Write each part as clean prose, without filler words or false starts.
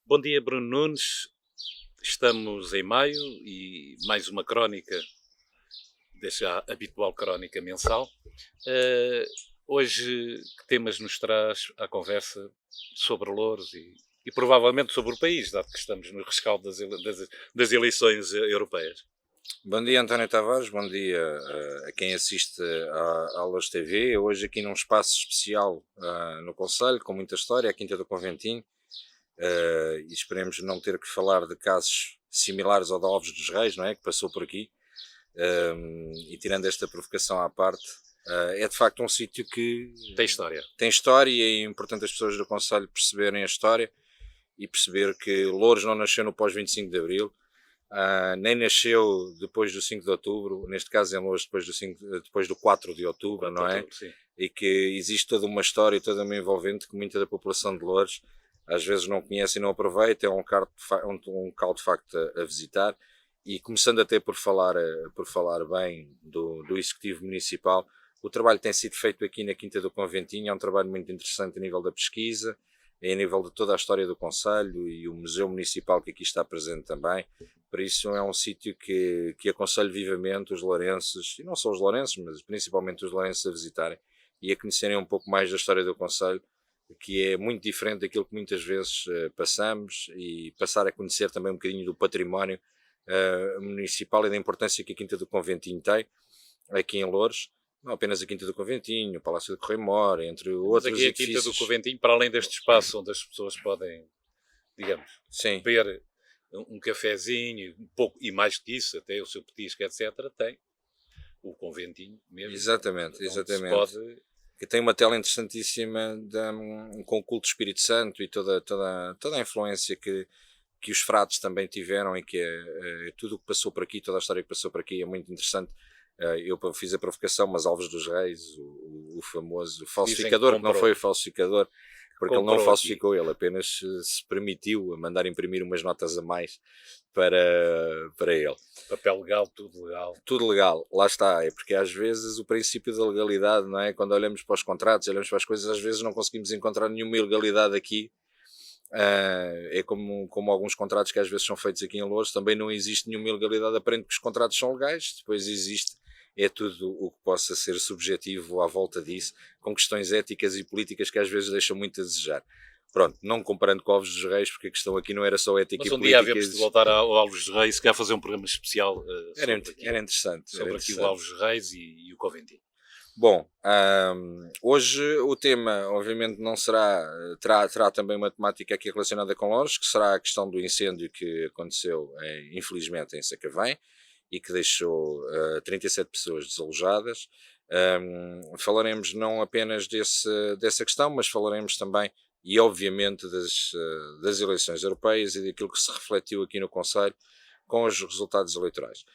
Bom dia, Bruno Nunes. Estamos em maio e mais uma crónica, desta habitual crónica mensal. Hoje, que temas nos traz à conversa sobre Louros e provavelmente sobre o país, dado que estamos no rescaldo das eleições europeias? Bom dia, António Tavares, bom dia a quem assiste à Louros TV. Hoje aqui num espaço especial no Conselho, com muita história, a Quinta do Conventinho, e esperemos não ter que falar de casos similares ao da Alves dos Reis, não é? Que passou por aqui. E tirando esta provocação à parte, é de facto um sítio que Tem história. tem história e é importante as pessoas do Conselho perceberem a história e perceber que Louros não nasceu no pós-25 de Abril, nem nasceu depois do 5 de Outubro, neste caso em Louros depois do 4 de Outubro, não é? Sim. E que existe toda uma história, toda uma envolvente que muita da população de Louros às vezes não conhece e não aproveita, é um local de facto a visitar. E começando até por falar bem do Executivo Municipal, o trabalho que tem sido feito aqui na Quinta do Conventinho é um trabalho muito interessante a nível da pesquisa, a nível de toda a história do Conselho e o Museu Municipal que aqui está presente também. Por isso é um sítio que aconselho vivamente os lourenses, e não só os lourenses, mas principalmente os lourenses a visitarem e a conhecerem um pouco mais da história do Conselho, que é muito diferente daquilo que muitas vezes passamos, e passar a conhecer também um bocadinho do património municipal e da importância que a Quinta do Conventinho tem aqui em Louros. Não apenas a Quinta do Conventinho, o Palácio de Correio-Mor, entre outros edifícios. Aqui a Quinta do Conventinho, para além deste espaço onde as pessoas podem, digamos, Sim, beber um cafezinho, um pouco, e mais que isso, até o seu petisco, etc., tem o conventinho mesmo. exatamente. Que tem uma tela interessantíssima com o culto do Espírito Santo e toda a influência que os frades também tiveram, e que tudo o que passou por aqui, toda a história que passou por aqui é muito interessante. Eu fiz a provocação, mas Alves dos Reis, o famoso falsificador, que não foi o falsificador, porque ele não falsificou, ele apenas se permitiu mandar imprimir umas notas a mais para ele. Papel legal, tudo legal. Tudo legal, lá está. É porque às vezes o princípio da legalidade, não é? Quando olhamos para os contratos, olhamos para as coisas, às vezes não conseguimos encontrar nenhuma ilegalidade aqui. É como alguns contratos que às vezes são feitos aqui em Louros, também não existe nenhuma ilegalidade aparente, que os contratos são legais. Depois existe tudo o que possa ser subjetivo à volta disso, com questões éticas e políticas que às vezes deixam muito a desejar. Pronto, não comparando com Alves dos Reis, porque a questão aqui não era só ética e política. Mas um dia havemos de voltar ao Alves dos Reis, se quer fazer um programa especial era interessante. Sobre aqui o Alves dos Reis e o Conventinho. Bom, hoje o tema obviamente não terá também uma temática aqui relacionada com Louros, que será a questão do incêndio que aconteceu infelizmente em Sacavém e que deixou 37 pessoas desalojadas. Falaremos não apenas dessa questão, mas falaremos também, e obviamente, das eleições europeias e daquilo que se refletiu aqui no Conselho com os resultados eleitorais.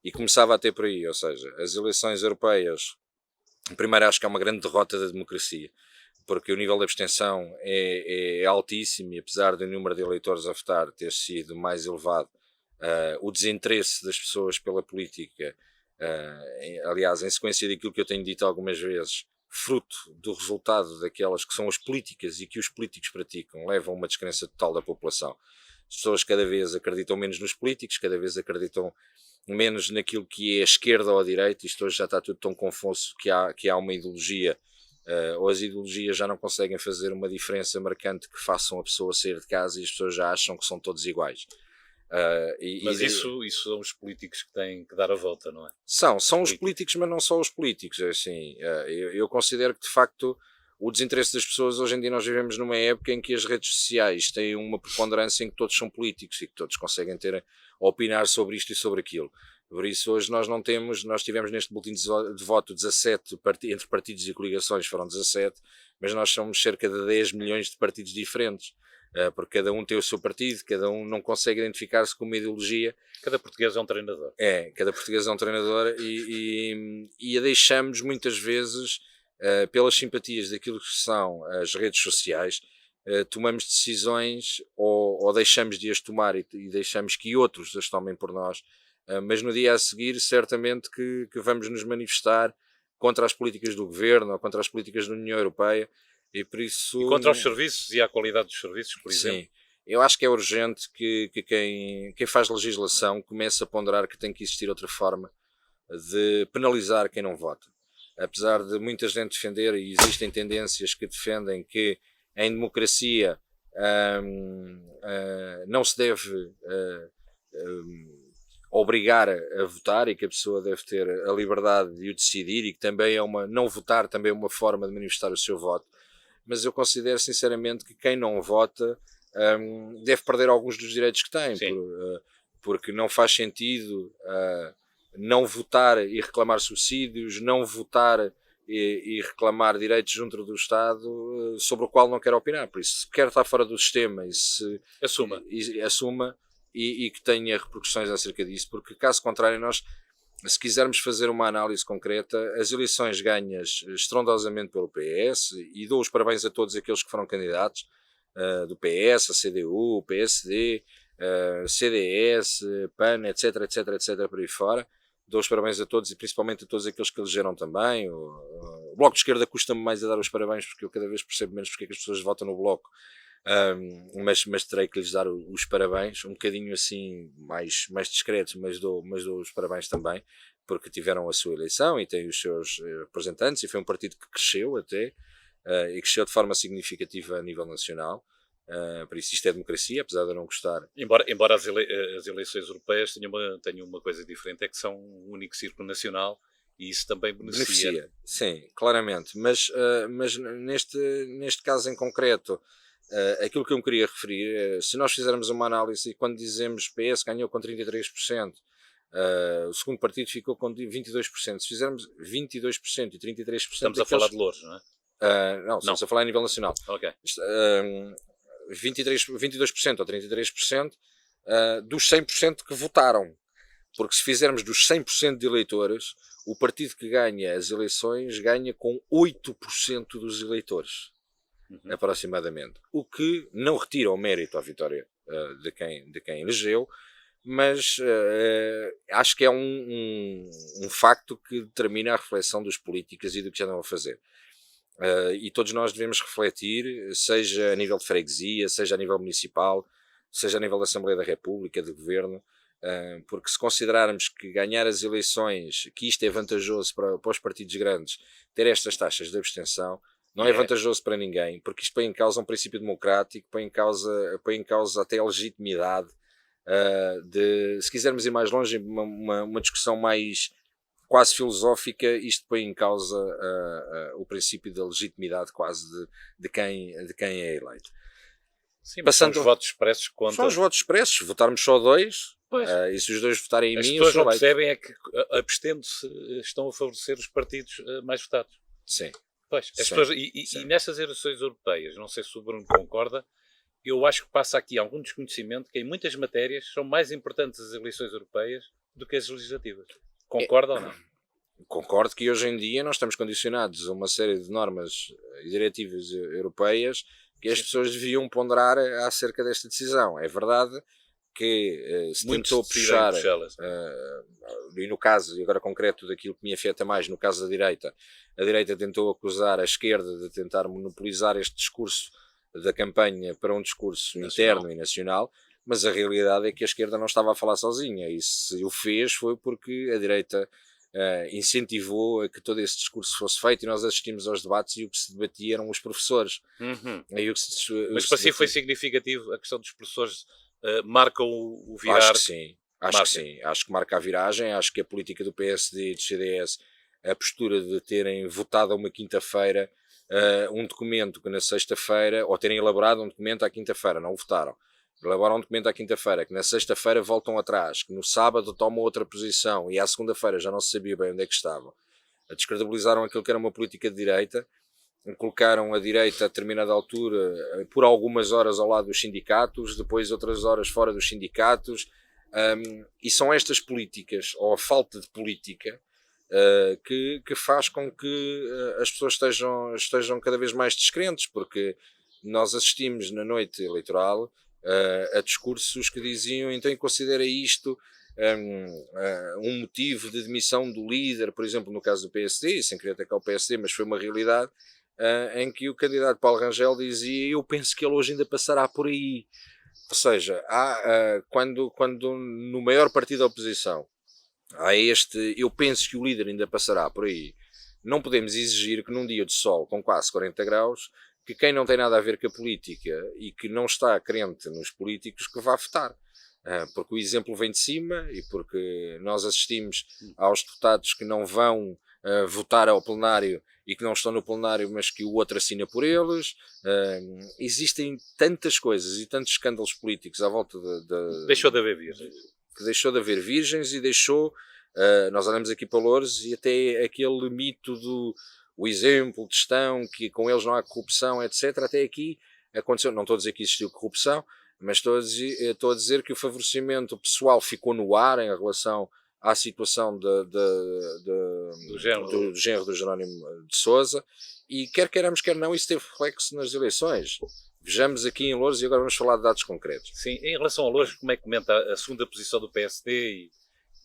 E começava até por aí, ou seja, as eleições europeias, primeiro acho que é uma grande derrota da democracia, porque o nível de abstenção é altíssimo, e apesar do número de eleitores a votar ter sido mais elevado, o desinteresse das pessoas pela política, aliás, em sequência daquilo que eu tenho dito algumas vezes, fruto do resultado daquelas que são as políticas e que os políticos praticam, levam a uma descrença total da população. As pessoas cada vez acreditam menos nos políticos, cada vez acreditam menos naquilo que é a esquerda ou a direita. Isto hoje já está tudo tão confuso que há uma ideologia, ou as ideologias já não conseguem fazer uma diferença marcante que façam a pessoa sair de casa, e as pessoas já acham que são todos iguais. Mas isso são os políticos que têm que dar a volta, não é? São os políticos, mas não só os políticos. É assim, eu considero que de facto o desinteresse das pessoas, hoje em dia nós vivemos numa época em que as redes sociais têm uma preponderância em que todos são políticos e que todos conseguem opinar sobre isto e sobre aquilo. Por isso hoje nós tivemos neste boletim de voto 17 entre partidos e coligações, foram 17, mas nós somos cerca de 10 milhões de partidos diferentes, porque cada um tem o seu partido, cada um não consegue identificar-se com uma ideologia. Cada português é um treinador. Cada português é um treinador, e a deixamos muitas vezes, pelas simpatias daquilo que são as redes sociais, tomamos decisões ou deixamos de as tomar e deixamos que outros as tomem por nós, mas no dia a seguir certamente que vamos nos manifestar contra as políticas do governo ou contra as políticas da União Europeia, e por isso... E contra os serviços e a qualidade dos serviços, por exemplo. Sim, eu acho que é urgente que quem faz legislação comece a ponderar que tem que existir outra forma de penalizar quem não vota. Apesar de muita gente defender, e existem tendências que defendem que em democracia não se deve obrigar a votar e que a pessoa deve ter a liberdade de o decidir, e que também não votar também é uma forma de manifestar o seu voto, mas eu considero sinceramente que quem não vota deve perder alguns dos direitos que tem, porque não faz sentido não votar e reclamar subsídios, não votar e reclamar direitos junto do Estado sobre o qual não quer opinar. Por isso, se quer estar fora do sistema e se assuma e que tenha repercussões acerca disso, porque caso contrário, nós, se quisermos fazer uma análise concreta, as eleições ganhas estrondosamente pelo PS, e dou os parabéns a todos aqueles que foram candidatos, do PS, a CDU, o PSD, CDS, PAN, etc, etc, etc, por aí fora. Dou os parabéns a todos, e principalmente a todos aqueles que elegeram também. O Bloco de Esquerda custa-me mais a dar os parabéns, porque eu cada vez percebo menos porque é que as pessoas votam no Bloco, mas terei que lhes dar os parabéns, um bocadinho assim mais discretos, mas dou os parabéns também, porque tiveram a sua eleição e têm os seus representantes, e foi um partido que cresceu até, e cresceu de forma significativa a nível nacional. Por isso isto é democracia, apesar de eu não gostar. Embora as eleições europeias tenham uma coisa diferente, é que são um único círculo nacional, e isso também beneficia. Sim, claramente, mas neste caso em concreto, aquilo que eu me queria referir, se nós fizermos uma análise, e quando dizemos PS ganhou com 33%, o segundo partido ficou com 22%, se fizermos 22% e 33%... Estamos a falar de Loures, não é? Não, estamos a falar a nível nacional. Ok. 22% ou 33% dos 100% que votaram. Porque se fizermos dos 100% de eleitores, o partido que ganha as eleições ganha com 8% dos eleitores, aproximadamente. O que não retira o mérito à vitória de quem elegeu, mas acho que é um facto que determina a reflexão dos políticos e do que já andam a fazer. E todos nós devemos refletir, seja a nível de freguesia, seja a nível municipal, seja a nível da Assembleia da República, de Governo, porque se considerarmos que ganhar as eleições, que isto é vantajoso para os partidos grandes, ter estas taxas de abstenção, não é vantajoso para ninguém, porque isto põe em causa um princípio democrático, põe em causa até a legitimidade, se quisermos ir mais longe, uma discussão mais quase filosófica, isto põe em causa o princípio da legitimidade quase de quem é eleito. Sim, mas são os votos expressos que contam. São os votos expressos, votarmos só dois, e se os dois votarem em mim... As pessoas não percebem é que, abstendo-se, estão a favorecer os partidos mais votados. Sim. Pois, as pessoas, e nessas eleições europeias, não sei se o Bruno concorda, eu acho que passa aqui algum desconhecimento que em muitas matérias são mais importantes as eleições europeias do que as legislativas. Concorda ou não? Concordo que hoje em dia nós estamos condicionados a uma série de normas e diretivas europeias que as pessoas deviam ponderar acerca desta decisão. É verdade que se tentou puxar, e no caso, e agora concreto daquilo que me afeta mais, no caso da direita, a direita tentou acusar a esquerda de tentar monopolizar este discurso da campanha para um discurso interno e nacional, mas a realidade é que a esquerda não estava a falar sozinha, e se o fez foi porque a direita incentivou a que todo esse discurso fosse feito, e nós assistimos aos debates e o que se debatia eram os professores. Mas para si foi significativo a questão dos professores? Marca o virar? Acho que sim, acho que marca a viragem. Acho que a política do PSD e do CDS, a postura de terem votado a uma quinta-feira um documento que na sexta-feira, ou terem elaborado um documento à quinta-feira, não votaram, elaboram um documento à quinta-feira, que na sexta-feira voltam atrás, que no sábado tomam outra posição e à segunda-feira já não se sabia bem onde é que estavam, descredibilizaram aquilo que era uma política de direita, colocaram a direita a determinada altura por algumas horas ao lado dos sindicatos, depois outras horas fora dos sindicatos, e são estas políticas, ou a falta de política, que faz com que as pessoas estejam cada vez mais descrentes, porque nós assistimos na noite eleitoral a discursos que diziam: então considera isto um motivo de demissão do líder, por exemplo no caso do PSD, sem querer atacar o PSD, mas foi uma realidade, em que o candidato Paulo Rangel dizia: eu penso que ele hoje ainda passará por aí. Ou seja, quando no maior partido da oposição há eu penso que o líder ainda passará por aí, não podemos exigir que num dia de sol com quase 40 graus, que quem não tem nada a ver com a política e que não está crente nos políticos que vá votar. Porque o exemplo vem de cima e porque nós assistimos aos deputados que não vão votar ao plenário e que não estão no plenário, mas que o outro assina por eles. Existem tantas coisas e tantos escândalos políticos à volta Deixou de haver virgens. Que deixou de haver virgens e deixou... nós olhamos aqui para Loures e até aquele mito do o exemplo de gestão, que com eles não há corrupção, etc. Até aqui aconteceu, não estou a dizer que existiu corrupção, mas estou a dizer que o favorecimento pessoal ficou no ar em relação à situação do género do Jerónimo de Sousa, e quer queiramos, quer não, isso teve reflexo nas eleições. Vejamos aqui em Loures e agora vamos falar de dados concretos. Sim, em relação a Loures, como é que comenta a segunda posição do PSD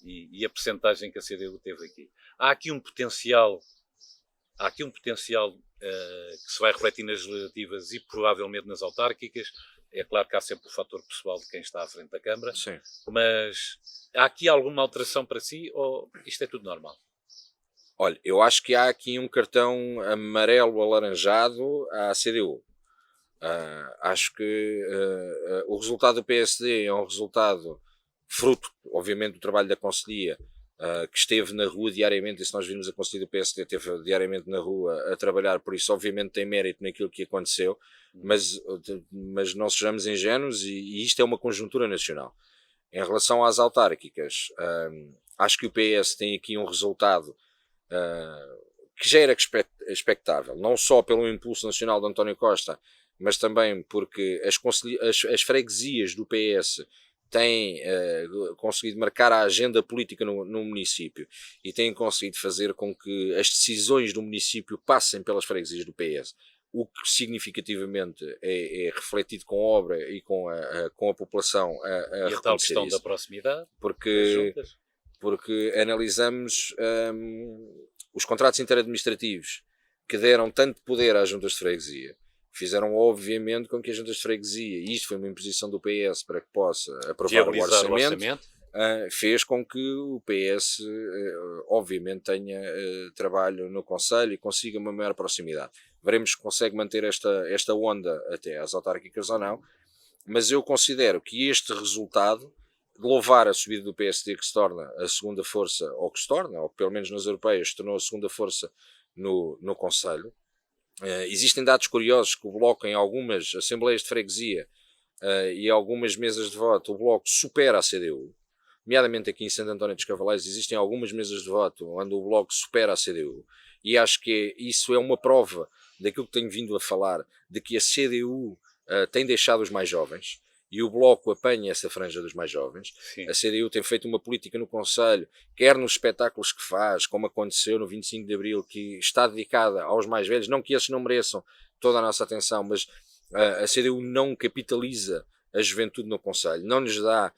e a percentagem que a CDU teve aqui? Há aqui um potencial que se vai refletir nas legislativas e provavelmente nas autárquicas. É claro que há sempre o fator pessoal de quem está à frente da Câmara. Sim. Mas há aqui alguma alteração para si ou isto é tudo normal? Olha, eu acho que há aqui um cartão amarelo alaranjado à CDU. Acho que o resultado do PSD é um resultado fruto, obviamente, do trabalho da Conselhia, que esteve na rua diariamente, e se nós vimos a Conselhia do PSD, esteve diariamente na rua a trabalhar, por isso obviamente tem mérito naquilo que aconteceu, mas não sejamos ingênuos, e isto é uma conjuntura nacional. Em relação às autárquicas, acho que o PS tem aqui um resultado que já era expectável, não só pelo impulso nacional de António Costa, mas também porque as freguesias do PS têm conseguido marcar a agenda política no município e têm conseguido fazer com que as decisões do município passem pelas freguesias do PS, o que significativamente é refletido com a obra e com a população a e a tal questão da proximidade, porque analisamos os contratos interadministrativos que deram tanto poder às juntas de freguesia, fizeram obviamente com que as juntas de freguesia, e isto foi uma imposição do PS para que possa aprovar o orçamento, fez com que o PS obviamente tenha trabalho no Conselho e consiga uma maior proximidade. Veremos se consegue manter esta onda até às autárquicas ou não, mas eu considero que este resultado de louvar a subida do PSD, que se torna a segunda força, ou que se torna, ou que pelo menos nas europeias se tornou a segunda força no Conselho. Existem dados curiosos que o Bloco, em algumas assembleias de freguesia e algumas mesas de voto, o Bloco supera a CDU, nomeadamente aqui em Santo António dos Cavaleiros existem algumas mesas de voto onde o Bloco supera a CDU, e acho que isso é uma prova daquilo que tenho vindo a falar, de que a CDU tem deixado os mais jovens, e o Bloco apanha essa franja dos mais jovens. Sim. A CDU tem feito uma política no Conselho, quer nos espetáculos que faz, como aconteceu no 25 de Abril, que está dedicada aos mais velhos, não que esses não mereçam toda a nossa atenção, mas a CDU não capitaliza a juventude no Conselho, não lhes dá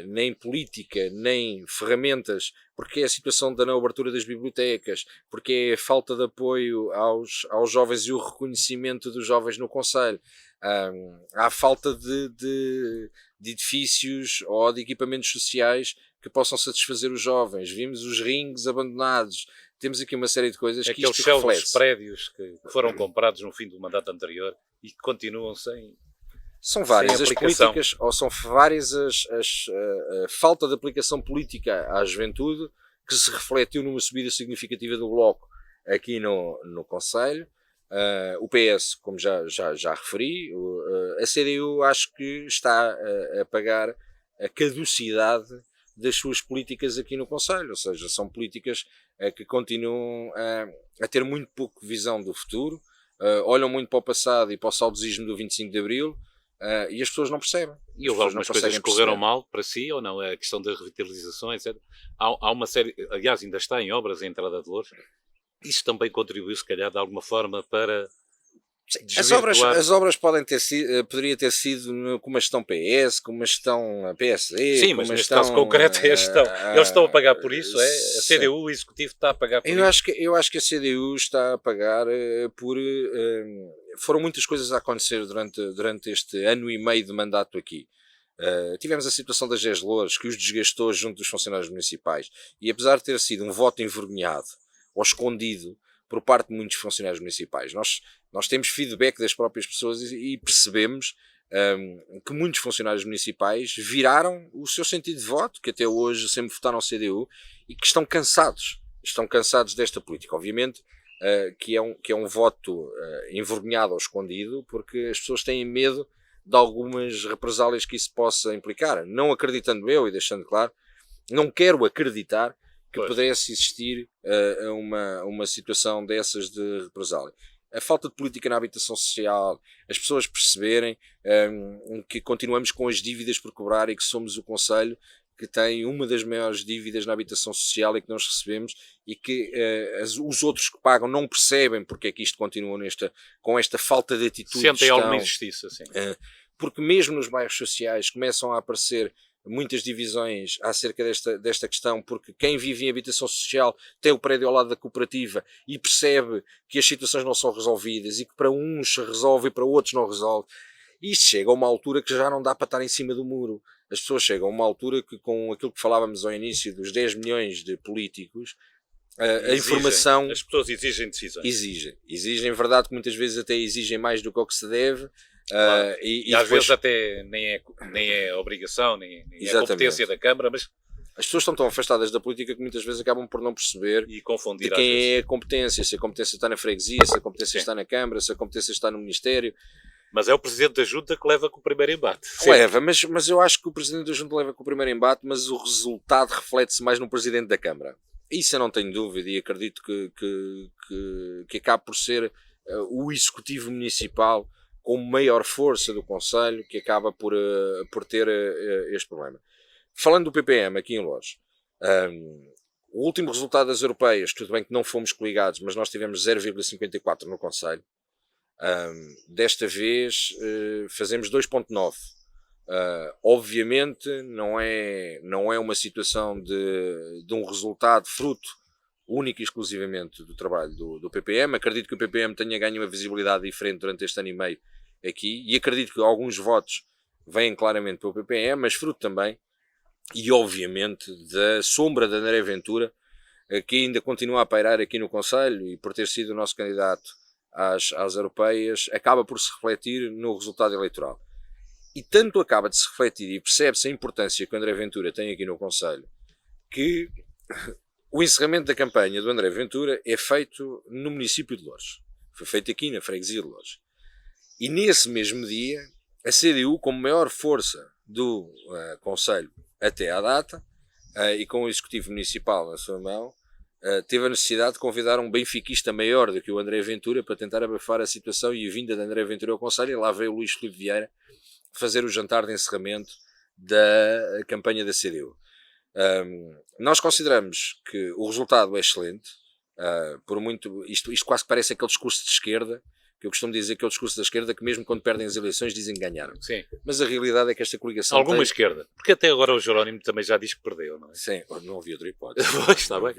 nem política, nem ferramentas, porque é a situação da não abertura das bibliotecas, porque é a falta de apoio aos jovens e o reconhecimento dos jovens no Conselho. Há falta de edifícios ou de equipamentos sociais que possam satisfazer os jovens. Vimos os rings abandonados. Temos aqui uma série de coisas que isto reflete. Aqueles prédios que foram comprados no fim do mandato anterior e que continuam sem... São várias as políticas, ou são várias a falta de aplicação política à juventude que se refletiu numa subida significativa do Bloco aqui no Conselho. O PS, como já referi, a CDU acho que está a pagar a caducidade das suas políticas aqui no Conselho, ou seja, são políticas que continuam a ter muito pouco visão do futuro, olham muito para o passado e para o saudosismo do 25 de Abril, e as pessoas não percebem. E houve algumas coisas que correram mal para si ou não? A questão da revitalização, etc. Há uma série, aliás, ainda está em obras a entrada de Loures. Isso também contribuiu, se calhar, de alguma forma para As obras podem ter sido, poderia ter sido com uma gestão PS, com uma gestão PSD. Sim, mas neste caso concreto é a gestão. Eles estão a pagar por isso, é? A CDU, o Executivo, está a pagar por isso. Eu acho que a CDU está a pagar por... foram muitas coisas a acontecer durante este ano e meio de mandato aqui. Tivemos a situação das 10 louras, que os desgastou junto dos funcionários municipais. E apesar de ter sido um voto envergonhado ou escondido por parte de muitos funcionários municipais, nós temos feedback das próprias pessoas e percebemos que muitos funcionários municipais viraram o seu sentido de voto, que até hoje sempre votaram CDU, e que estão cansados desta política. Obviamente que é um voto envergonhado ou escondido, porque as pessoas têm medo de algumas represálias que isso possa implicar. Não acreditando eu, e deixando claro, não quero acreditar que pudesse existir uma situação dessas de represália. A falta de política na habitação social, as pessoas perceberem que continuamos com as dívidas por cobrar e que somos o concelho que tem uma das maiores dívidas na habitação social e que nós recebemos, e que os outros que pagam não percebem porque é que isto continua com esta falta de atitude. Sentem alguma injustiça, sim. Porque mesmo nos bairros sociais começam a aparecer muitas divisões acerca desta questão, porque quem vive em habitação social tem o prédio ao lado da cooperativa e percebe que as situações não são resolvidas e que para uns se resolve e para outros não resolve. E isto chega a uma altura que já não dá para estar em cima do muro. As pessoas chegam a uma altura que, com aquilo que falávamos ao início dos 10 milhões de políticos, a informação... As pessoas exigem decisões. Exigem, verdade, que muitas vezes até exigem mais do que o que se deve. Claro. E às vezes até nem é obrigação, nem é competência da Câmara, mas... As pessoas estão tão afastadas da política que muitas vezes acabam por não perceber e confundir de quem é a competência, se a competência está na freguesia, se a competência está na Câmara, se a competência está no Ministério. Mas é o Presidente da Junta que leva com o primeiro embate. Leva, mas eu acho que o Presidente da Junta leva com o primeiro embate, mas o resultado reflete-se mais no Presidente da Câmara. Isso eu não tenho dúvida, e acredito que acabe por ser o Executivo Municipal com maior força do Conselho que acaba por ter este problema. Falando do PPM aqui em Loures, o último resultado das europeias, tudo bem que não fomos coligados, mas nós tivemos 0,54 no Conselho. Desta vez fazemos 2,9. Obviamente não é uma situação de um resultado fruto único e exclusivamente do trabalho do PPM. Acredito que o PPM tenha ganho uma visibilidade diferente durante este ano e meio aqui, e acredito que alguns votos vêm claramente pelo PPM, mas fruto também, e obviamente, da sombra de André Ventura, que ainda continua a pairar aqui no Conselho, e por ter sido o nosso candidato às europeias, acaba por se refletir no resultado eleitoral. E tanto acaba de se refletir e percebe-se a importância que o André Ventura tem aqui no Conselho, que o encerramento da campanha do André Ventura é feito no município de Loures. Foi feito aqui na freguesia de Loures. E nesse mesmo dia, a CDU, com maior força do Conselho até à data, e com o Executivo Municipal na sua mão, teve a necessidade de convidar um benfiquista maior do que o André Ventura para tentar abafar a situação e a vinda de André Ventura ao Conselho, e lá veio o Luís Filipe Vieira fazer o jantar de encerramento da campanha da CDU. Nós consideramos que o resultado é excelente, por muito, isto quase que parece aquele discurso de esquerda, que eu costumo dizer que é o discurso da esquerda, que mesmo quando perdem as eleições dizem que ganharam. Sim. Mas a realidade é que esta coligação alguma esquerda. Porque até agora o Jerónimo também já diz que perdeu, não é? Sim, não havia outra hipótese. Está bem.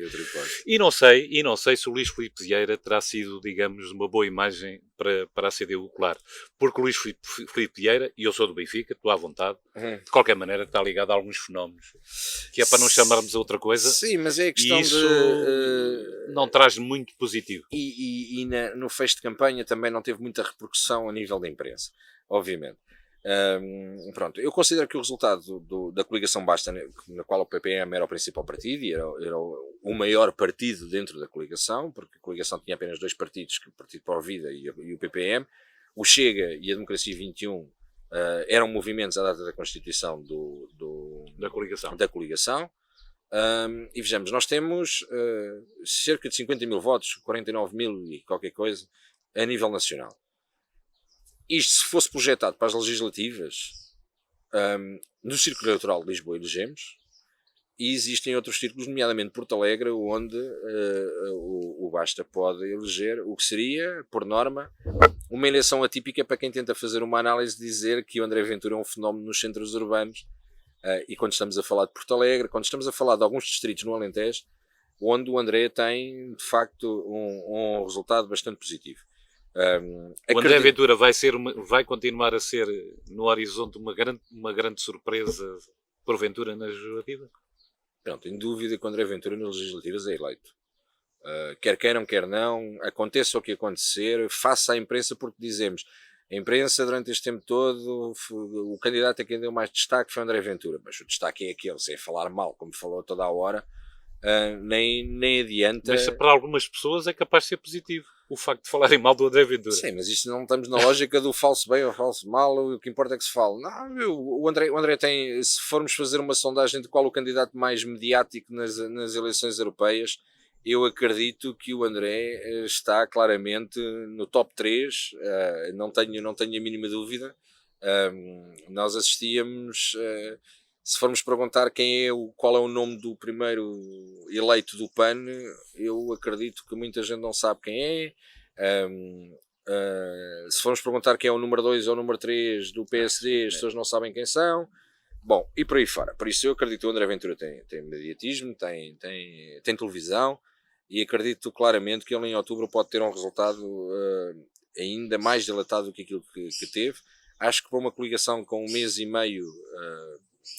E não sei se o Luís Filipe Vieira terá sido, digamos, uma boa imagem para a CDU, claro. Porque o Luís Filipe Vieira, e eu sou do Benfica, estou à vontade, de qualquer maneira está ligado a alguns fenómenos, que é para não chamarmos a outra coisa. Sim, mas é a questão e isso não traz muito positivo. E no fecho de campanha também não teve muita repercussão a nível da imprensa, obviamente. Pronto, eu considero que o resultado da coligação basta, na qual o PPM era o principal partido e era o maior partido dentro da coligação, porque a coligação tinha apenas dois partidos, o Partido Pro Vida e o PPM. O Chega e a Democracia 21 eram movimentos à data da constituição da coligação. E vejamos, nós temos cerca de 50 mil votos, 49 mil e qualquer coisa, a nível nacional. Isto, se fosse projetado para as legislativas, no Círculo Eleitoral de Lisboa elegemos, E existem outros círculos, nomeadamente Porto Alegre, onde o Basta pode eleger o que seria, por norma, uma eleição atípica para quem tenta fazer uma análise de dizer que o André Ventura é um fenómeno nos centros urbanos. E quando estamos a falar de Porto Alegre, quando estamos a falar de alguns distritos no Alentejo, onde o André tem, de facto, um resultado bastante positivo. O André Ventura vai continuar a ser, no horizonte, uma grande surpresa, porventura, na legislativa? Não tenho dúvida que o André Ventura nas legislativas é eleito. Quer queiram, quer não, aconteça o que acontecer, faça a imprensa, porque dizemos, a imprensa durante este tempo todo, o candidato a quem deu mais destaque foi o André Ventura, mas o destaque é aquele, sem falar mal, como falou toda a hora, nem adianta. Mas para algumas pessoas é capaz de ser positivo o facto de falarem mal do André Ventura. Sim, mas isto não estamos na lógica do falso bem ou falso mal, o que importa é que se fale. Não, o André tem, se formos fazer uma sondagem de qual o candidato mais mediático nas eleições europeias, eu acredito que o André está claramente no top 3, não tenho a mínima dúvida. Nós assistíamos, se formos perguntar qual é o nome do primeiro eleito do PAN, eu acredito que muita gente não sabe quem é. Se formos perguntar quem é o número 2 ou o número 3 do PSD, as pessoas não sabem quem são. Bom, e por aí fora. Por isso eu acredito que o André Ventura tem mediatismo, tem televisão, e acredito claramente que ele em outubro pode ter um resultado ainda mais dilatado do que aquilo que teve. Acho que para uma coligação com 1 mês e meio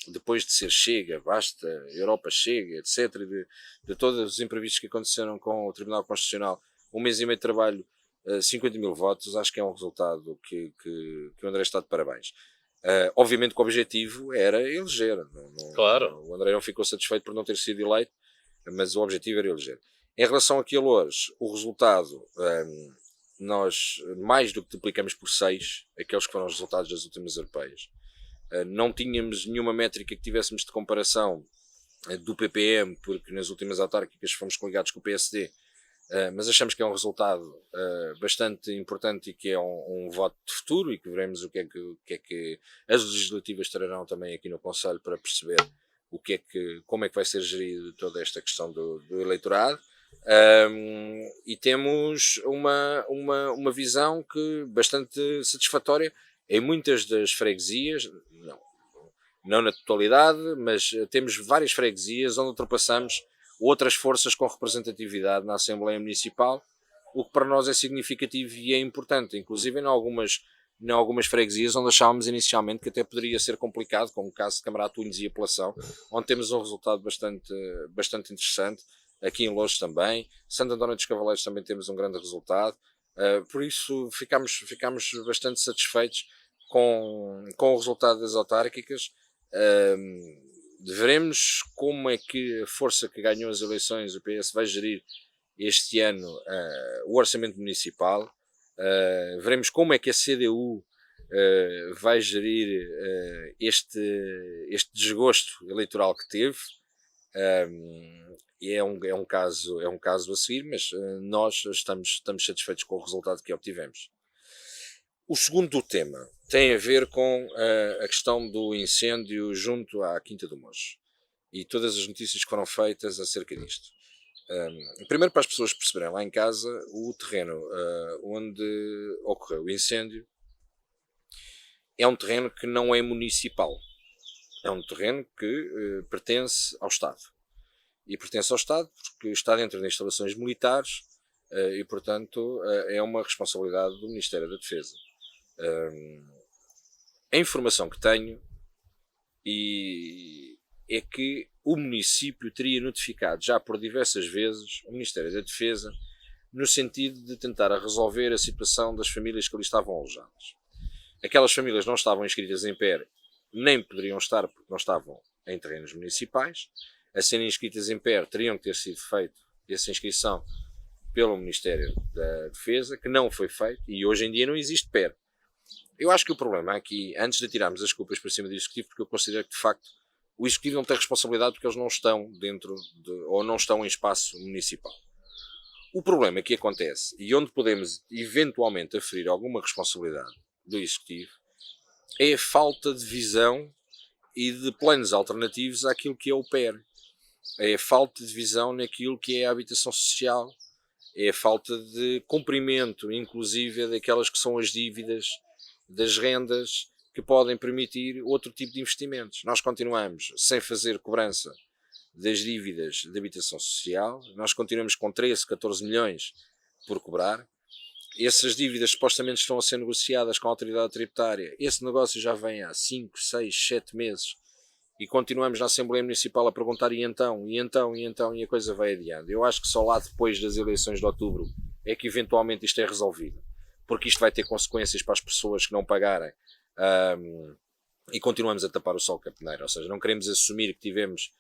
depois de ser Chega, Basta, Europa Chega, etc., de todos os imprevistos que aconteceram com o Tribunal Constitucional, 1 mês e meio de trabalho, 50 mil votos, acho que é um resultado que o André está de parabéns. Obviamente que o objetivo era eleger. Claro. O André não ficou satisfeito por não ter sido eleito, mas o objetivo era eleger. Em relação a hoje, o resultado, nós mais do que duplicamos por 6 aqueles que foram os resultados das últimas europeias. Não tínhamos nenhuma métrica que tivéssemos de comparação do PPM, porque nas últimas autárquicas fomos coligados com o PSD, mas achamos que é um resultado bastante importante e que é um voto de futuro, e que veremos o que é que as legislativas trarão também aqui no Conselho para perceber como é que vai ser gerida toda esta questão do eleitorado. E temos uma visão que bastante satisfatória em muitas das freguesias, não na totalidade, mas temos várias freguesias onde ultrapassamos outras forças com representatividade na Assembleia Municipal, o que para nós é significativo e é importante, inclusive em algumas freguesias onde achávamos inicialmente que até poderia ser complicado, como o caso de Camará Tunes e Apelação, onde temos um resultado bastante interessante. Aqui em Loures também, Santo António dos Cavaleiros também temos um grande resultado, por isso ficamos bastante satisfeitos com o resultado das autárquicas. Veremos como é que a força que ganhou as eleições, o PS, vai gerir este ano o orçamento municipal. Veremos como é que a CDU vai gerir este desgosto eleitoral que teve. E é um caso a seguir, mas nós estamos satisfeitos com o resultado que obtivemos. O segundo tema tem a ver com a questão do incêndio junto à Quinta do Monge e todas as notícias que foram feitas acerca disto. Primeiro, para as pessoas perceberem lá em casa, o terreno onde ocorreu o incêndio é um terreno que não é municipal. É um terreno que pertence ao Estado. E pertence ao Estado porque está dentro de instalações militares e, portanto, é uma responsabilidade do Ministério da Defesa. A informação que tenho é que o município teria notificado já por diversas vezes o Ministério da Defesa no sentido de tentar resolver a situação das famílias que ali estavam alojadas. Aquelas famílias não estavam inscritas em PER, nem poderiam estar porque não estavam em terrenos municipais. A serem inscritas em PER teriam que ter sido feito essa inscrição pelo Ministério da Defesa, que não foi feito, e hoje em dia não existe PER. Eu acho que o problema aqui, antes de tirarmos as culpas para cima do Executivo, porque eu considero que de facto o Executivo não tem responsabilidade porque eles não estão ou não estão em espaço municipal. O problema que acontece, e onde podemos eventualmente aferir alguma responsabilidade do Executivo, é a falta de visão e de planos alternativos àquilo que é o PER. é a falta de visão naquilo que é a habitação social, é a falta de cumprimento, inclusive, daquelas que são as dívidas, das rendas, que podem permitir outro tipo de investimentos. Nós continuamos sem fazer cobrança das dívidas de habitação social, nós continuamos com 13, 14 milhões por cobrar. Essas dívidas supostamente estão a ser negociadas com a autoridade tributária. Esse negócio já vem há 5, 6, 7 meses e continuamos na Assembleia Municipal a perguntar e a coisa vai adiando. Eu acho que só lá depois das eleições de outubro é que eventualmente isto é resolvido, porque isto vai ter consequências para as pessoas que não pagarem, e continuamos a tapar o sol com a peneira, ou seja, não queremos assumir que tivemos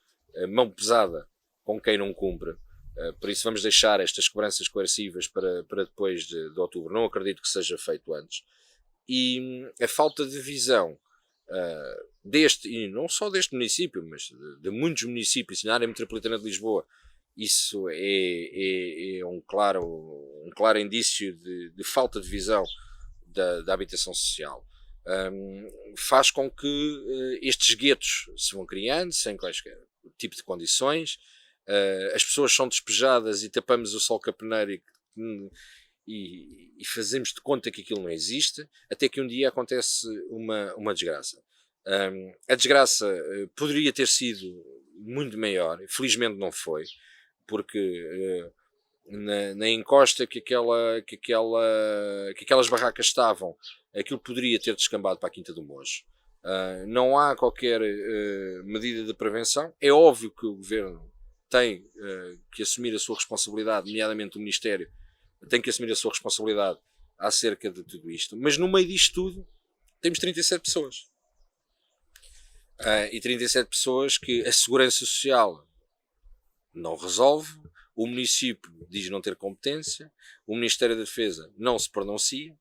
mão pesada com quem não cumpre. Por isso vamos deixar estas cobranças coercivas para depois de outubro. Não acredito que seja feito antes. E a falta de visão deste, e não só deste município, mas de muitos municípios na área metropolitana de Lisboa, isso é um claro indício de falta de visão da habitação social. Faz com que estes guetos se vão criando sem quaisquer tipo de condições. As pessoas são despejadas e tapamos o sol com a peneira e fazemos de conta que aquilo não existe, até que um dia acontece uma desgraça. A desgraça poderia ter sido muito maior, felizmente não foi, porque na encosta que aquelas barracas estavam, aquilo poderia ter descambado para a Quinta do Mojo. Não há qualquer medida de prevenção. É óbvio que o Governo tem que assumir a sua responsabilidade, nomeadamente o Ministério tem que assumir a sua responsabilidade acerca de tudo isto, mas no meio disto tudo temos 37 pessoas. E 37 pessoas que a Segurança Social não resolve, o município diz não ter competência, o Ministério da Defesa não se pronuncia.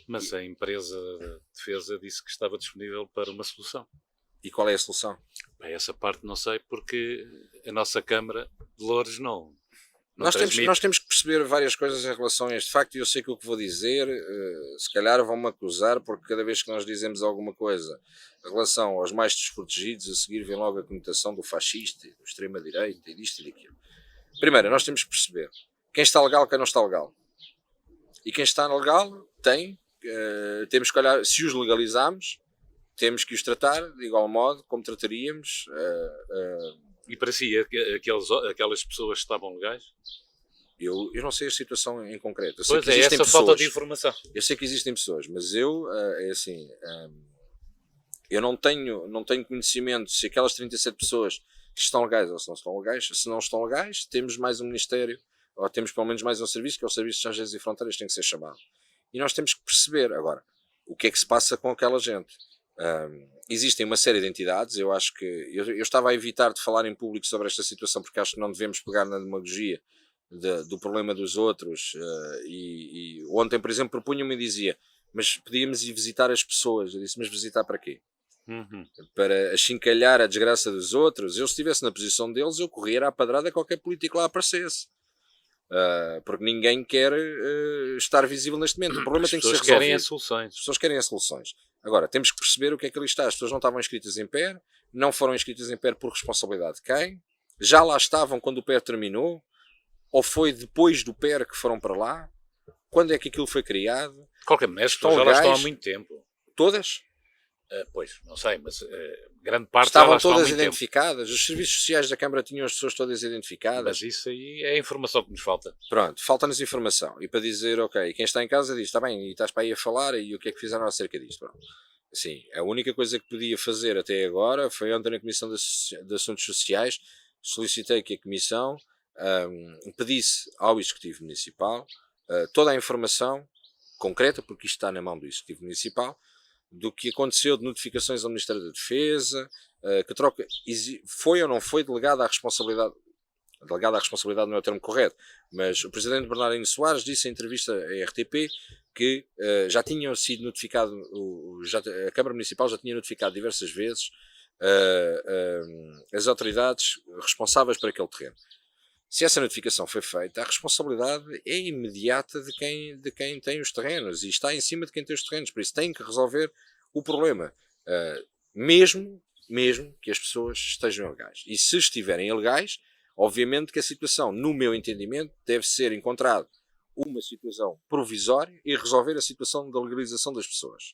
Mas a empresa de defesa disse que estava disponível para uma solução. E qual é a solução? Bem, essa parte não sei, porque a nossa Câmara de Loures não nós temos que perceber várias coisas em relação a este facto, e eu sei que o que vou dizer, se calhar vão-me acusar, porque cada vez que nós dizemos alguma coisa em relação aos mais desprotegidos, a seguir vem logo a conotação do fascista, do extrema-direita, e disto e daquilo. Primeiro, nós temos que perceber quem está legal e quem não está legal. E quem está legal temos que olhar, se os legalizarmos, temos que os tratar de igual modo como trataríamos. E para si, aquelas pessoas que estavam legais? Eu não sei a situação em concreto. Eu pois é, essa pessoas, falta de informação. Eu sei que existem pessoas, mas eu não tenho conhecimento se aquelas 37 pessoas estão legais ou se não estão legais. Se não estão legais, temos mais um ministério, ou temos pelo menos mais um serviço, que é o Serviço de Estrangeiros e Fronteiras, tem que ser chamado. E nós temos que perceber agora o que é que se passa com aquela gente. Existem uma série de entidades. Eu acho que eu estava a evitar de falar em público sobre esta situação, porque acho que não devemos pegar na demagogia do problema dos outros. E ontem, por exemplo, propunha-me e dizia: mas podíamos ir visitar as pessoas. Eu disse: mas visitar para quê? Para achincalhar a desgraça dos outros? Eu, se estivesse na posição deles, eu corria à padrada a qualquer político lá aparecesse. Porque ninguém quer estar visível neste momento. O problema tem que ser resolvido. As pessoas querem as soluções. Agora, temos que perceber o que é que ali está. As pessoas não estavam inscritas em PER, não foram inscritas em PER por responsabilidade de quem? Já lá estavam quando o PER terminou? Ou foi depois do PER que foram para lá? Quando é que aquilo foi criado? De qualquer maneira, as pessoas já lá estão há muito tempo. Todas? Pois, não sei, mas grande parte estavam todas identificadas. Os serviços sociais da Câmara tinham as pessoas todas identificadas. Mas isso aí é a informação que nos falta. Pronto, falta-nos informação. E para dizer, ok, quem está em casa diz: está bem, e estás para aí a falar, e o que é que fizeram acerca disto? Pronto. Assim, a única coisa que podia fazer até agora foi ontem na Comissão de Assuntos Sociais. Solicitei que a Comissão pedisse ao Executivo Municipal toda a informação concreta, porque isto está na mão do Executivo Municipal, do que aconteceu de notificações ao Ministério da Defesa, que troca foi ou não foi delegada à responsabilidade não é o termo correto, mas o Presidente Bernardino Soares disse em entrevista à RTP que já tinham sido notificado, a Câmara Municipal já tinha notificado diversas vezes as autoridades responsáveis por aquele terreno. Se essa notificação foi feita, a responsabilidade é imediata de quem tem os terrenos, e está em cima de quem tem os terrenos, por isso tem que resolver o problema. Mesmo mesmo que as pessoas estejam ilegais. E se estiverem ilegais, obviamente que a situação, no meu entendimento, deve ser encontrada uma situação provisória e resolver a situação da legalização das pessoas.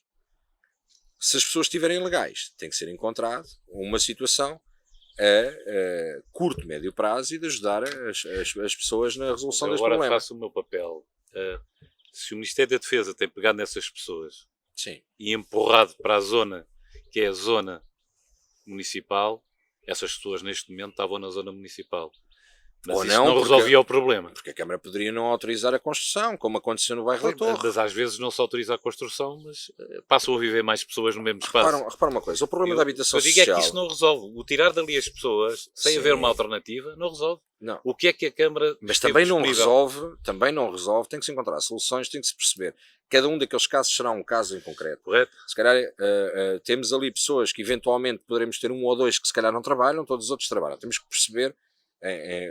Se as pessoas estiverem legais, tem que ser encontrado uma situação a curto, médio prazo e de ajudar as pessoas na resolução deste Agora problema. faço o meu papel. Se o Ministério da Defesa tem pegado nessas pessoas Sim. e empurrado para a zona que é a zona municipal, essas pessoas neste momento estavam na zona municipal. Mas Ou isso não, não porque- resolvia o problema. Porque a Câmara poderia não autorizar a construção, como aconteceu no bairro da Torre. Mas às vezes não se autoriza a construção, mas passam a viver mais pessoas no mesmo espaço. Repara uma coisa, o problema da habitação eu digo social... é que isso não resolve. O tirar dali as pessoas, sem Sim. haver uma alternativa, não resolve. Não. O que é que a Câmara Mas esteve também não disponível? resolve, tem que se encontrar soluções, tem que se perceber. Cada um daqueles casos será um caso em concreto. Correto? Se calhar temos ali pessoas que eventualmente poderemos ter um ou dois que se calhar não trabalham, todos os outros trabalham. Temos que perceber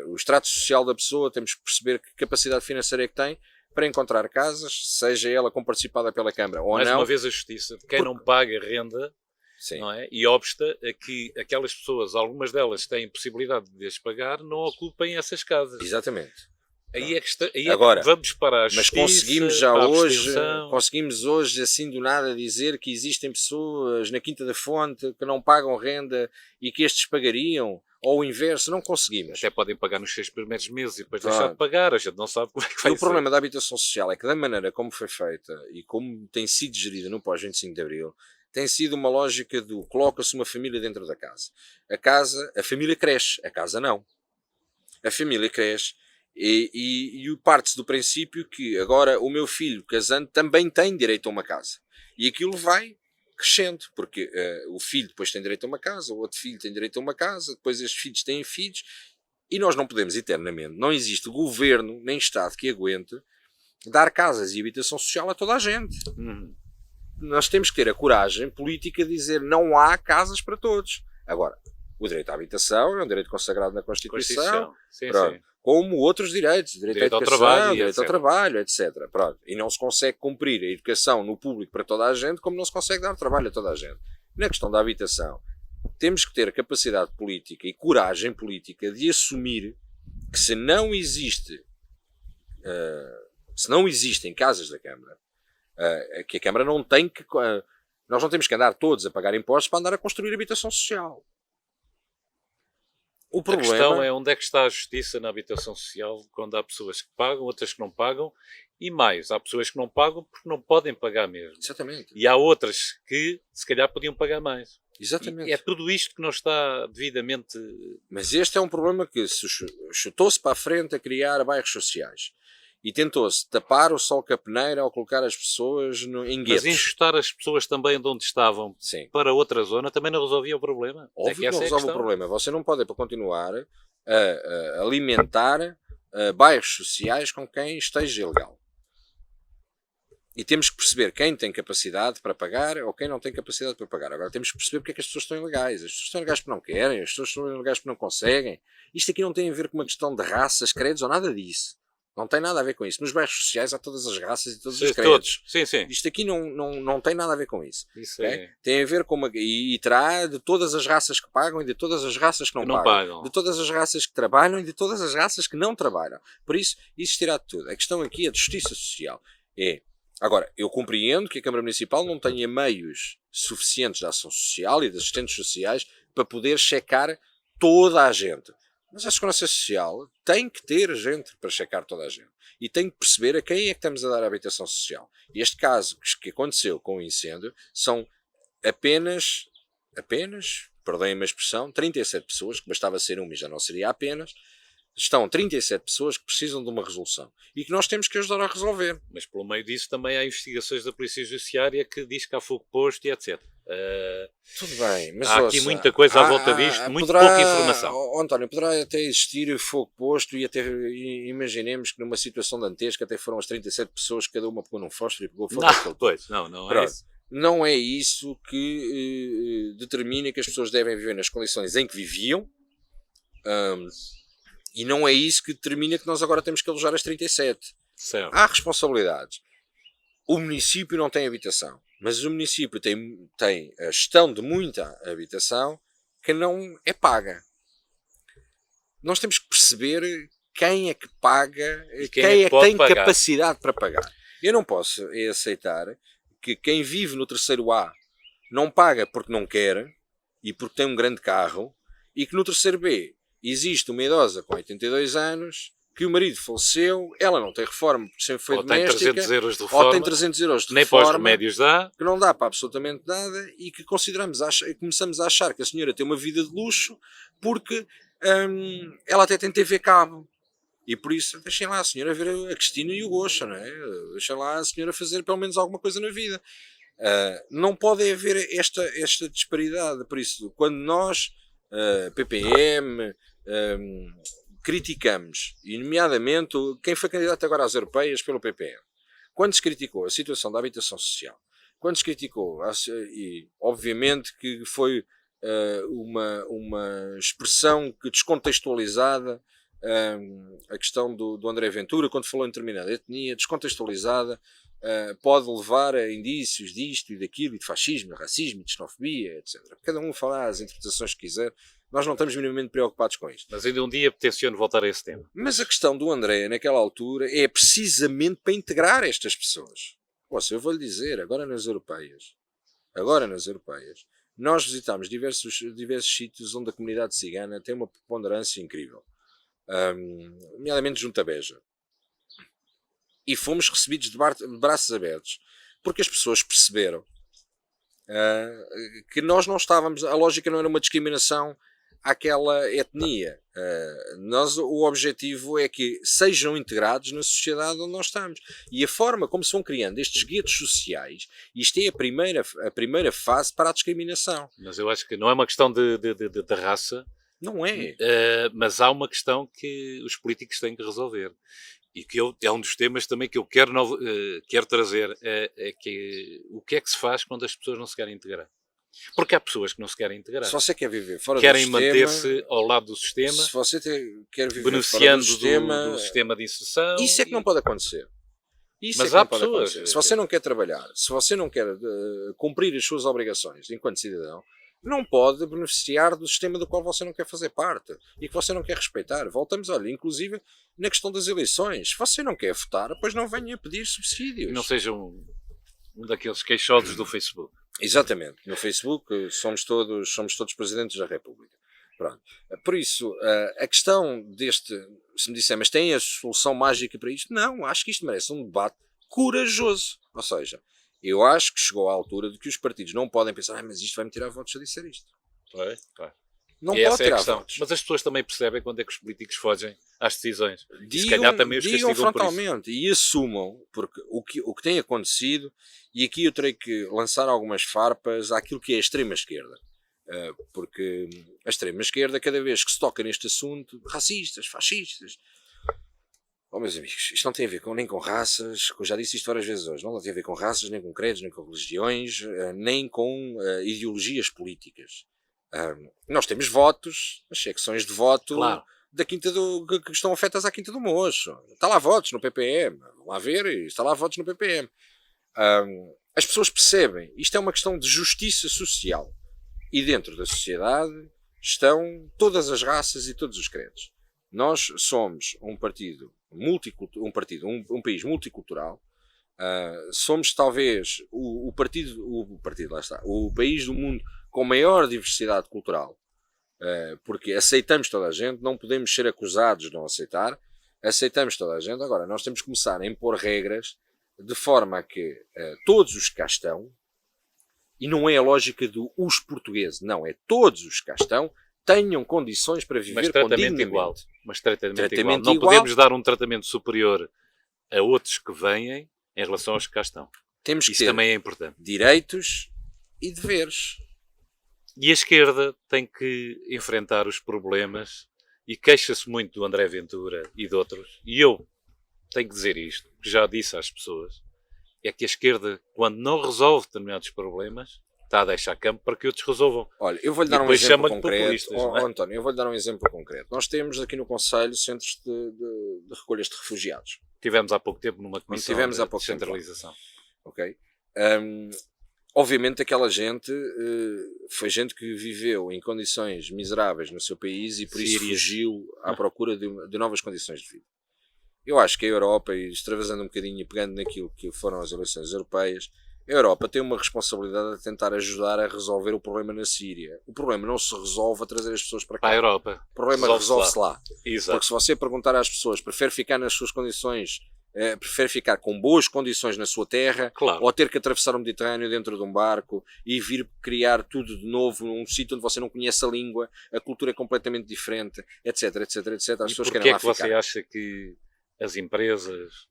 o extrato social da pessoa, temos que perceber que capacidade financeira é que tem para encontrar casas, seja ela comparticipada pela Câmara ou Mais não. uma vez a justiça de quem não paga renda, Sim. não é? E obsta a que aquelas pessoas, algumas delas têm possibilidade de as pagar, não ocupem essas casas. Exatamente. Aí é que, Agora, vamos para a justiça, mas conseguimos já para a hoje, abstenção. conseguimos hoje assim do nada dizer que existem pessoas na Quinta da Fonte que não pagam renda e que estes pagariam, ou o inverso, não conseguimos. Até podem pagar nos 6 primeiros meses e depois Pronto. deixar de pagar, a gente não sabe como é que vai E o ser. problema da habitação social é que da maneira como foi feita e como tem sido gerida no pós-25 de Abril, tem sido uma lógica do coloca-se uma família dentro da casa. A família cresce, a casa não. A família cresce e parte-se do princípio que agora o meu filho casando também tem direito a uma casa. E aquilo vai crescendo, porque o filho depois tem direito a uma casa, o outro filho tem direito a uma casa, depois estes filhos têm filhos, e nós não podemos eternamente, não existe governo nem Estado que aguente dar casas e habitação social a toda a gente. Nós temos que ter a coragem política de dizer não há casas para todos. Agora, o direito à habitação é um direito consagrado na Constituição, Sim, pronto, sim. como outros direitos, direito à ao educação, trabalho, direito ao etc. trabalho, etc. Pronto. E não se consegue cumprir a educação no público para toda a gente, como não se consegue dar trabalho a toda a gente. Na questão da habitação, temos que ter capacidade política e coragem política de assumir que se não existem casas da Câmara, que a Câmara não tem que... nós não temos que andar todos a pagar impostos para andar a construir habitação social. O A problema... questão é onde é que está a justiça na habitação social quando há pessoas que pagam, outras que não pagam, e mais, há pessoas que não pagam porque não podem pagar mesmo. Exatamente. E há outras que se calhar podiam pagar mais. Exatamente. E é tudo isto que não está devidamente... Mas este é um problema que se chutou-se para a frente a criar bairros sociais. E tentou-se tapar o sol com a peneira ao colocar as pessoas em guetos. Mas enxutar as pessoas também de onde estavam Sim. para outra zona também não resolvia o problema. Óbvio que não essa é a resolve o questão. problema. Você não pode continuar a alimentar bairros sociais com quem esteja ilegal. E temos que perceber quem tem capacidade para pagar ou quem não tem capacidade para pagar. Agora temos que perceber porque é que as pessoas estão ilegais. As pessoas estão ilegais porque não querem, as pessoas estão ilegais porque não conseguem. Isto aqui não tem a ver com uma questão de raças, credos ou nada disso. Não tem nada a ver com isso. Nos bairros sociais há todas as raças e todos os credos. Todos. Sim, sim. Isto aqui não tem nada a ver com isso. Isso Okay? é... Tem a ver com e terá de todas as raças que pagam e de todas as raças que não pagam. De todas as raças que trabalham e de todas as raças que não trabalham. Por isso, existirá de tudo. A questão aqui é de justiça social. Agora, eu compreendo que a Câmara Municipal não tenha meios suficientes de ação social e de assistentes sociais para poder checar toda a gente. Mas a Segurança Social tem que ter gente para checar toda a gente. E tem que perceber a quem é que estamos a dar a habitação social. E este caso que aconteceu com o incêndio são apenas, perdoem-me a expressão, 37 pessoas, que bastava ser uma e já não seria apenas, estão 37 pessoas que precisam de uma resolução. E que nós temos que ajudar a resolver. Mas pelo meio disso também há investigações da Polícia Judiciária que diz que há fogo posto e etc. Tudo bem, mas há aqui muita coisa à volta disto, muito pouca informação. António, poderá até existir fogo posto e até imaginemos que numa situação dantesca até foram as 37 pessoas que cada uma pegou num fósforo e pegou fogo. Não é isso. Não é isso que determina que as pessoas devem viver nas condições em que viviam. E não é isso que determina que nós agora temos que alojar as 37. Certo. Há responsabilidades. O município não tem habitação, mas o município tem a gestão de muita habitação que não é paga. Nós temos que perceber quem é que paga, quem é que tem pagar. capacidade para pagar. Eu não posso aceitar que quem vive no terceiro A não paga porque não quer e porque tem um grande carro, e que no terceiro B existe uma idosa com 82 anos que o marido faleceu, ela não tem reforma porque sempre foi doméstica, tem 300 euros de reforma, ou tem 300 euros de nem reforma, para os remédios dá, que não dá para absolutamente nada, e que começamos a achar que a senhora tem uma vida de luxo porque ela até tem TV cabo. E por isso, deixem lá a senhora ver a Cristina e o Gocha, não é? Deixem lá a senhora fazer pelo menos alguma coisa na vida. Não pode haver esta disparidade. Por isso, quando nós, PPM, criticamos, e nomeadamente quem foi candidato agora às europeias pelo PPM, quando se criticou a situação da habitação social, quando se criticou, e obviamente que foi uma expressão que descontextualizada, a questão do André Ventura, quando falou em determinada etnia, descontextualizada, pode levar a indícios disto e daquilo, e de fascismo, de racismo, de xenofobia, etc. Cada um falar as interpretações que quiser, nós não estamos minimamente preocupados com isto. Mas ainda um dia tenciono voltar a esse tema. Mas a questão do André, naquela altura, é precisamente para integrar estas pessoas. Eu vou-lhe dizer, agora nas europeias, nós visitámos diversos sítios onde a comunidade cigana tem uma preponderância incrível. Nomeadamente junto a Beja, e fomos recebidos de braços abertos, porque as pessoas perceberam que nós não estávamos, a lógica não era uma discriminação àquela etnia. O objetivo é que sejam integrados na sociedade onde nós estamos, e a forma como se vão criando estes guetos sociais, isto é a primeira fase para a discriminação. Mas eu acho que não é uma questão de raça. Não é. Mas há uma questão que os políticos têm que resolver, e que é um dos temas também que eu quero trazer, é que o que é que se faz quando as pessoas não se querem integrar? Porque há pessoas que não se querem integrar. Se você quer viver fora querem do sistema, manter-se ao lado do sistema, se você quer viver beneficiando fora do sistema de inserção. Isso é que não pode acontecer. Mas há pessoas. Se você não quer trabalhar, se você não quer cumprir as suas obrigações enquanto cidadão, não pode beneficiar do sistema do qual você não quer fazer parte e que você não quer respeitar. Voltamos, inclusive na questão das eleições. Se você não quer votar, pois não venha pedir subsídios. E não seja um daqueles queixosos do Facebook. Exatamente. No Facebook somos todos presidentes da República. Pronto. Por isso, a questão se me disser, mas tem a solução mágica para isto? Não, acho que isto merece um debate corajoso. Ou seja, eu acho que chegou à altura de que os partidos não podem pensar, mas isto vai-me tirar votos a dizer isto. Claro. Não pode tirar votos. Mas as pessoas também percebem quando é que os políticos fogem às decisões. Digam, se calhar também os digam castigam frontalmente por isso. E assumam, porque o que tem acontecido, e aqui eu terei que lançar algumas farpas àquilo que é a extrema-esquerda. Porque a extrema-esquerda, cada vez que se toca neste assunto, racistas, fascistas... meus amigos, isto não tem a ver nem com raças, eu já disse isto várias vezes hoje, não tem a ver com raças, nem com credos, nem com religiões, nem com ideologias políticas. Nós temos votos, as secções de voto da Quinta que estão afetas à Quinta do Mocho. Está lá votos no PPM, vão lá ver, está lá votos no PPM. As pessoas percebem, isto é uma questão de justiça social. E dentro da sociedade estão todas as raças e todos os credos. Nós somos um país multicultural. Somos talvez o país do mundo com maior diversidade cultural, porque aceitamos toda a gente, não podemos ser acusados de não aceitar, aceitamos toda a gente. Agora, nós temos que começar a impor regras de forma a que todos os que cá estão, e não é a lógica os portugueses, não, é todos os que cá estão, tenham condições para viver com dignidade. Mas tratamento igual. Não podemos dar um tratamento superior a outros que vêm em relação aos que cá estão. Temos que Isso também é importante. Direitos e deveres. E a esquerda tem que enfrentar os problemas, e queixa-se muito do André Ventura e de outros, e eu tenho que dizer isto, que já disse às pessoas, é que a esquerda, quando não resolve determinados problemas, está a deixar campo para que outros resolvam. Olha, eu vou-lhe dar um exemplo concreto. António, eu vou-lhe dar um exemplo concreto. Nós temos aqui no Conselho centros de recolhas de refugiados. Tivemos há pouco tempo numa comissão de descentralização. Ok. Obviamente aquela gente foi gente que viveu em condições miseráveis no seu país e por isso fugiu à procura de novas condições de vida. Eu acho que a Europa, e extravasando um bocadinho e pegando naquilo que foram as eleições europeias, a Europa tem uma responsabilidade de tentar ajudar a resolver o problema na Síria. O problema não se resolve a trazer as pessoas para cá. Para a Europa. O problema resolve-se lá. Exato. Porque se você perguntar às pessoas, prefere ficar nas suas condições, prefere ficar com boas condições na sua terra, claro, ou ter que atravessar o Mediterrâneo dentro de um barco e vir criar tudo de novo num sítio onde você não conhece a língua, a cultura é completamente diferente, etc, etc, etc. As pessoas querem lá ficar. Porquê é que você acha que as empresas,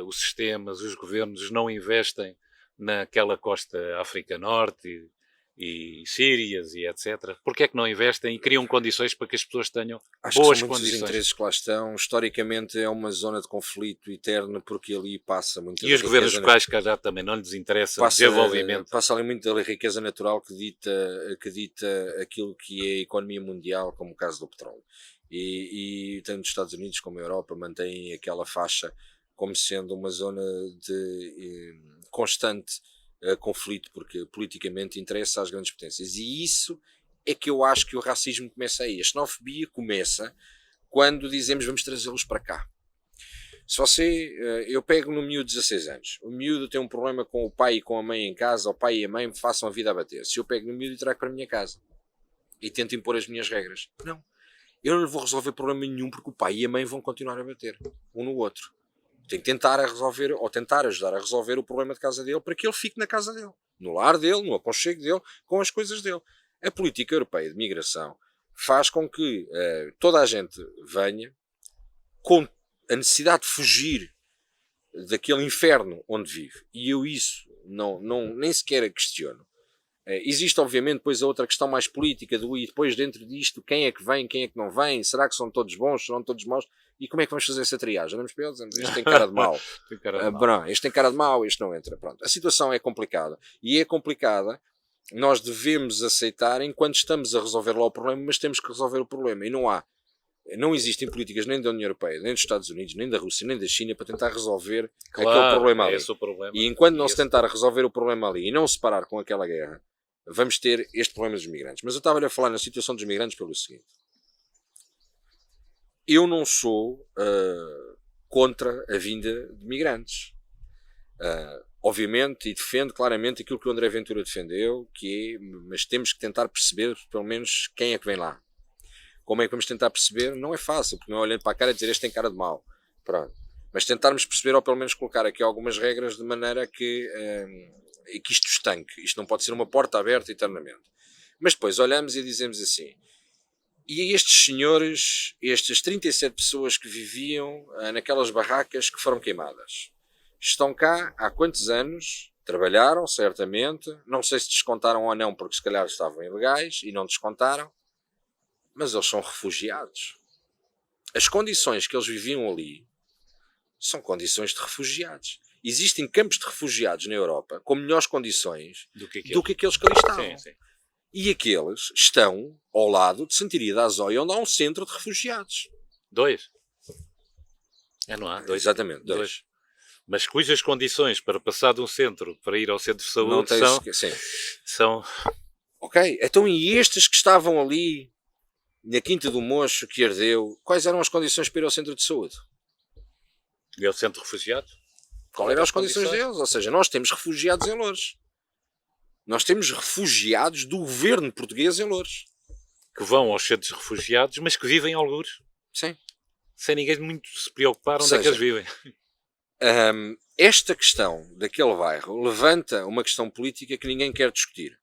os sistemas, os governos não investem naquela costa África Norte e Sírias e etc? Porquê é que não investem e criam condições para que as pessoas tenham boas condições? Os interesses que lá estão, historicamente é uma zona de conflito eterno porque ali passa muita riqueza. E os governos locais que já também não lhes interessa o desenvolvimento. Passa ali muita riqueza natural que dita aquilo que é a economia mundial, como o caso do petróleo. E tanto os Estados Unidos como a Europa mantêm aquela faixa como sendo uma zona de constante conflito, porque politicamente interessa às grandes potências. E isso é que eu acho que o racismo começa aí. A xenofobia começa quando dizemos vamos trazê-los para cá. Se eu pego no miúdo de 16 anos, o miúdo tem um problema com o pai e com a mãe em casa, o pai e a mãe me façam a vida a bater. Se eu pego no miúdo e trago para a minha casa e tento impor as minhas regras, não. Eu não vou resolver problema nenhum porque o pai e a mãe vão continuar a bater um no outro. Tem que tentar resolver ou tentar ajudar a resolver o problema de casa dele para que ele fique na casa dele, no lar dele, no aconchego dele, com as coisas dele. A política europeia de migração faz com que toda a gente venha com a necessidade de fugir daquele inferno onde vive. E eu isso nem sequer questiono. Existe obviamente depois a outra questão mais política e depois dentro disto quem é que vem, quem é que não vem, será que são todos bons, serão todos maus, e como é que vamos fazer essa triagem? Andamos para eles, este tem cara de mau, este tem cara de mau, este não entra. Pronto. A situação é complicada e é complicada, nós devemos aceitar enquanto estamos a resolver lá o problema, mas temos que resolver o problema e não existem políticas nem da União Europeia, nem dos Estados Unidos, nem da Rússia, nem da China para tentar resolver aquele problema ali. E enquanto não se tentar resolver o problema ali e não se parar com aquela guerra, vamos ter este problema dos migrantes. Mas eu estava a falar na situação dos migrantes pelo seguinte. Eu não sou contra a vinda de migrantes. Obviamente, e defendo claramente aquilo que o André Ventura defendeu, mas temos que tentar perceber, pelo menos, quem é que vem lá. Como é que vamos tentar perceber? Não é fácil, porque não é olhando para a cara e dizer este tem cara de mau. Pronto. Mas tentarmos perceber, ou pelo menos colocar aqui algumas regras de maneira que isto estanque. Isto não pode ser uma porta aberta eternamente. Mas depois olhamos e dizemos assim, e estes senhores, estas 37 pessoas que viviam naquelas barracas que foram queimadas, estão cá há quantos anos? Trabalharam, certamente, não sei se descontaram ou não, porque se calhar estavam ilegais e não descontaram, mas eles são refugiados. As condições que eles viviam ali são condições de refugiados. Existem campos de refugiados na Europa com melhores condições do que aqueles que ali estavam. Sim. E aqueles estão ao lado de Santiria da Azóia, onde há um centro de refugiados. 2? Não há? 2? Exatamente, 2. Mas cujas condições para passar de um centro para ir ao centro de saúde são... Ok, então e estes que estavam ali na Quinta do Mocho, que ardeu, quais eram as condições para ir ao centro de saúde? E ao centro de refugiados? Qual eram as condições deles? Ou seja, nós temos refugiados em Loures. Nós temos refugiados do governo português em Loures. Que vão aos centros de refugiados, mas que vivem em algures. Sim. Sem ninguém muito se preocupar onde é que eles vivem. Esta questão daquele bairro levanta uma questão política que ninguém quer discutir.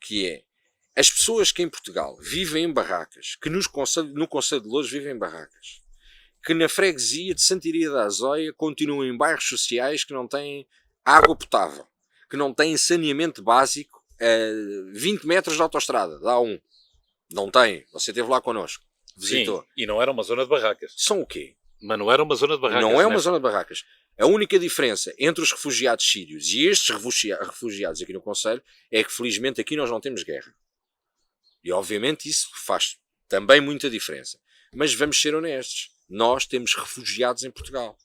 Que é, as pessoas que em Portugal vivem em barracas, que no Concelho de Loures vivem em barracas, que na freguesia de Santiria da Azóia continuam em bairros sociais que não têm água potável, que não têm saneamento básico a 20 metros de autoestrada, dá um. Não tem. Você esteve lá connosco. Visitou. Sim, e não era uma zona de barracas. São o quê? Mas não era uma zona de barracas. Não é uma zona de barracas. A única diferença entre os refugiados sírios e estes refugiados aqui no Concelho é que felizmente aqui nós não temos guerra. E obviamente isso faz também muita diferença. Mas vamos ser honestos. Nós temos refugiados em Portugal.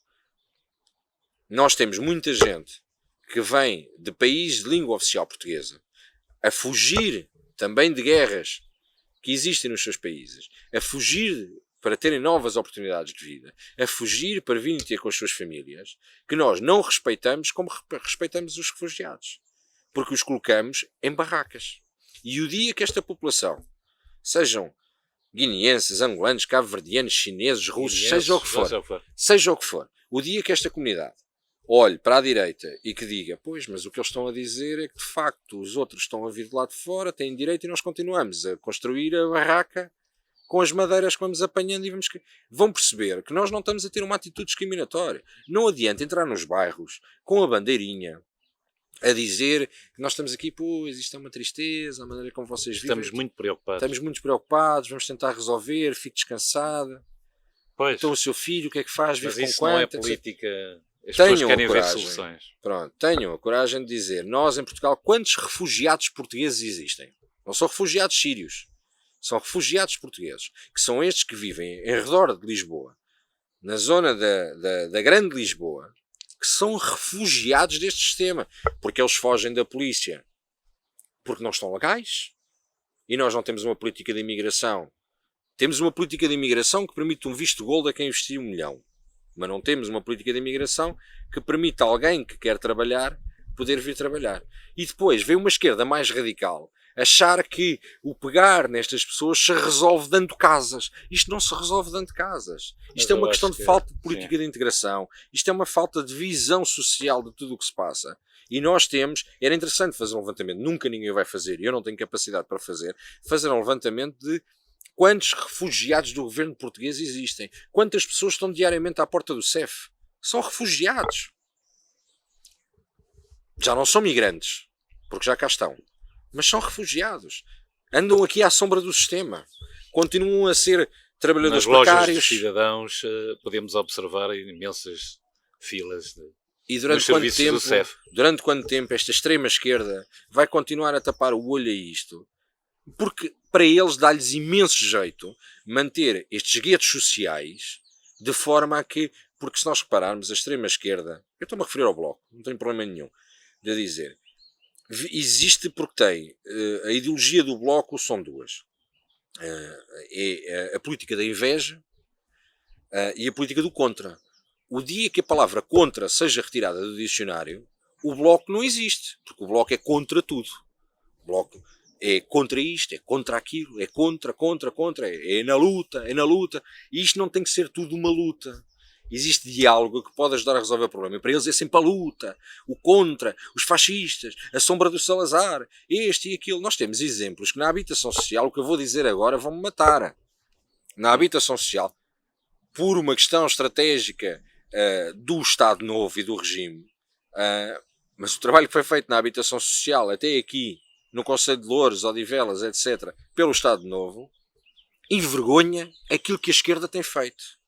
Nós temos muita gente que vêm de países de língua oficial portuguesa, a fugir também de guerras que existem nos seus países, a fugir para terem novas oportunidades de vida, a fugir para virem ter com as suas famílias, que nós não respeitamos como respeitamos os refugiados. Porque os colocamos em barracas. E o dia que esta população, sejam guineenses, angolanos, cabo-verdianos, chineses, russos, seja o que for, o dia que esta comunidade olhe para a direita e que diga, pois, mas o que eles estão a dizer é que de facto os outros estão a vir do lado de fora, têm direito e nós continuamos a construir a barraca com as madeiras que vamos apanhando e vão perceber que nós não estamos a ter uma atitude discriminatória. Não adianta entrar nos bairros com a bandeirinha a dizer que nós estamos aqui, pois, isto é uma tristeza, a maneira como vocês vivem. Estamos muito preocupados. Estamos muito preocupados, vamos tentar resolver, fique descansada. Pois. Então o seu filho, o que é que faz? Mas vive isso com não é quanto? política. As pessoas querem ver soluções. Pronto, tenham a coragem de dizer, nós em Portugal, quantos refugiados portugueses existem? Não são refugiados sírios. São refugiados portugueses, que são estes que vivem em redor de Lisboa, na zona da Grande Lisboa, que são refugiados deste sistema, porque eles fogem da polícia, porque não estão legais, e nós não temos uma política de imigração. Temos uma política de imigração que permite um visto gold a quem investir 1 milhão, mas não temos uma política de imigração que permita a alguém que quer trabalhar poder vir trabalhar. E depois vem uma esquerda mais radical achar que o pegar nestas pessoas se resolve dando casas. Isto não se resolve dando casas. Isto é uma questão de falta de política de integração. Isto é uma falta de visão social de tudo o que se passa. E nós temos, era interessante fazer um levantamento, nunca ninguém vai fazer, e eu não tenho capacidade para fazer um levantamento de quantos refugiados do governo português existem. Quantas pessoas estão diariamente à porta do CEF. São refugiados. Já não são migrantes, porque já cá estão. Mas são refugiados. Andam aqui à sombra do sistema. Continuam a ser trabalhadores precários. Nas lojas dos cidadãos podemos observar imensas filas nos serviços do CEF. Durante quanto tempo esta extrema-esquerda vai continuar a tapar o olho a isto? Porque para eles dá-lhes imenso jeito manter estes guetos sociais de forma a que, porque se nós repararmos, a extrema-esquerda, eu estou-me a referir ao Bloco, não tenho problema nenhum de dizer, existe porque tem, a ideologia do Bloco são duas. É a política da inveja e a política do contra. O dia que a palavra contra seja retirada do dicionário, o Bloco não existe, porque o Bloco é contra tudo. O Bloco é contra isto, é contra aquilo, é contra, é na luta, e isto não tem que ser tudo uma luta. Existe diálogo que pode ajudar a resolver o problema. E para eles é sempre a luta, o contra, os fascistas, a sombra do Salazar, este e aquilo. Nós temos exemplos que na habitação social, o que eu vou dizer agora, vão-me matar. Na habitação social, por uma questão estratégica do Estado Novo e do regime, mas o trabalho que foi feito na habitação social, até aqui, no Conselho de Louros, Odivelas, etc., pelo Estado Novo, envergonha aquilo que a esquerda tem feito.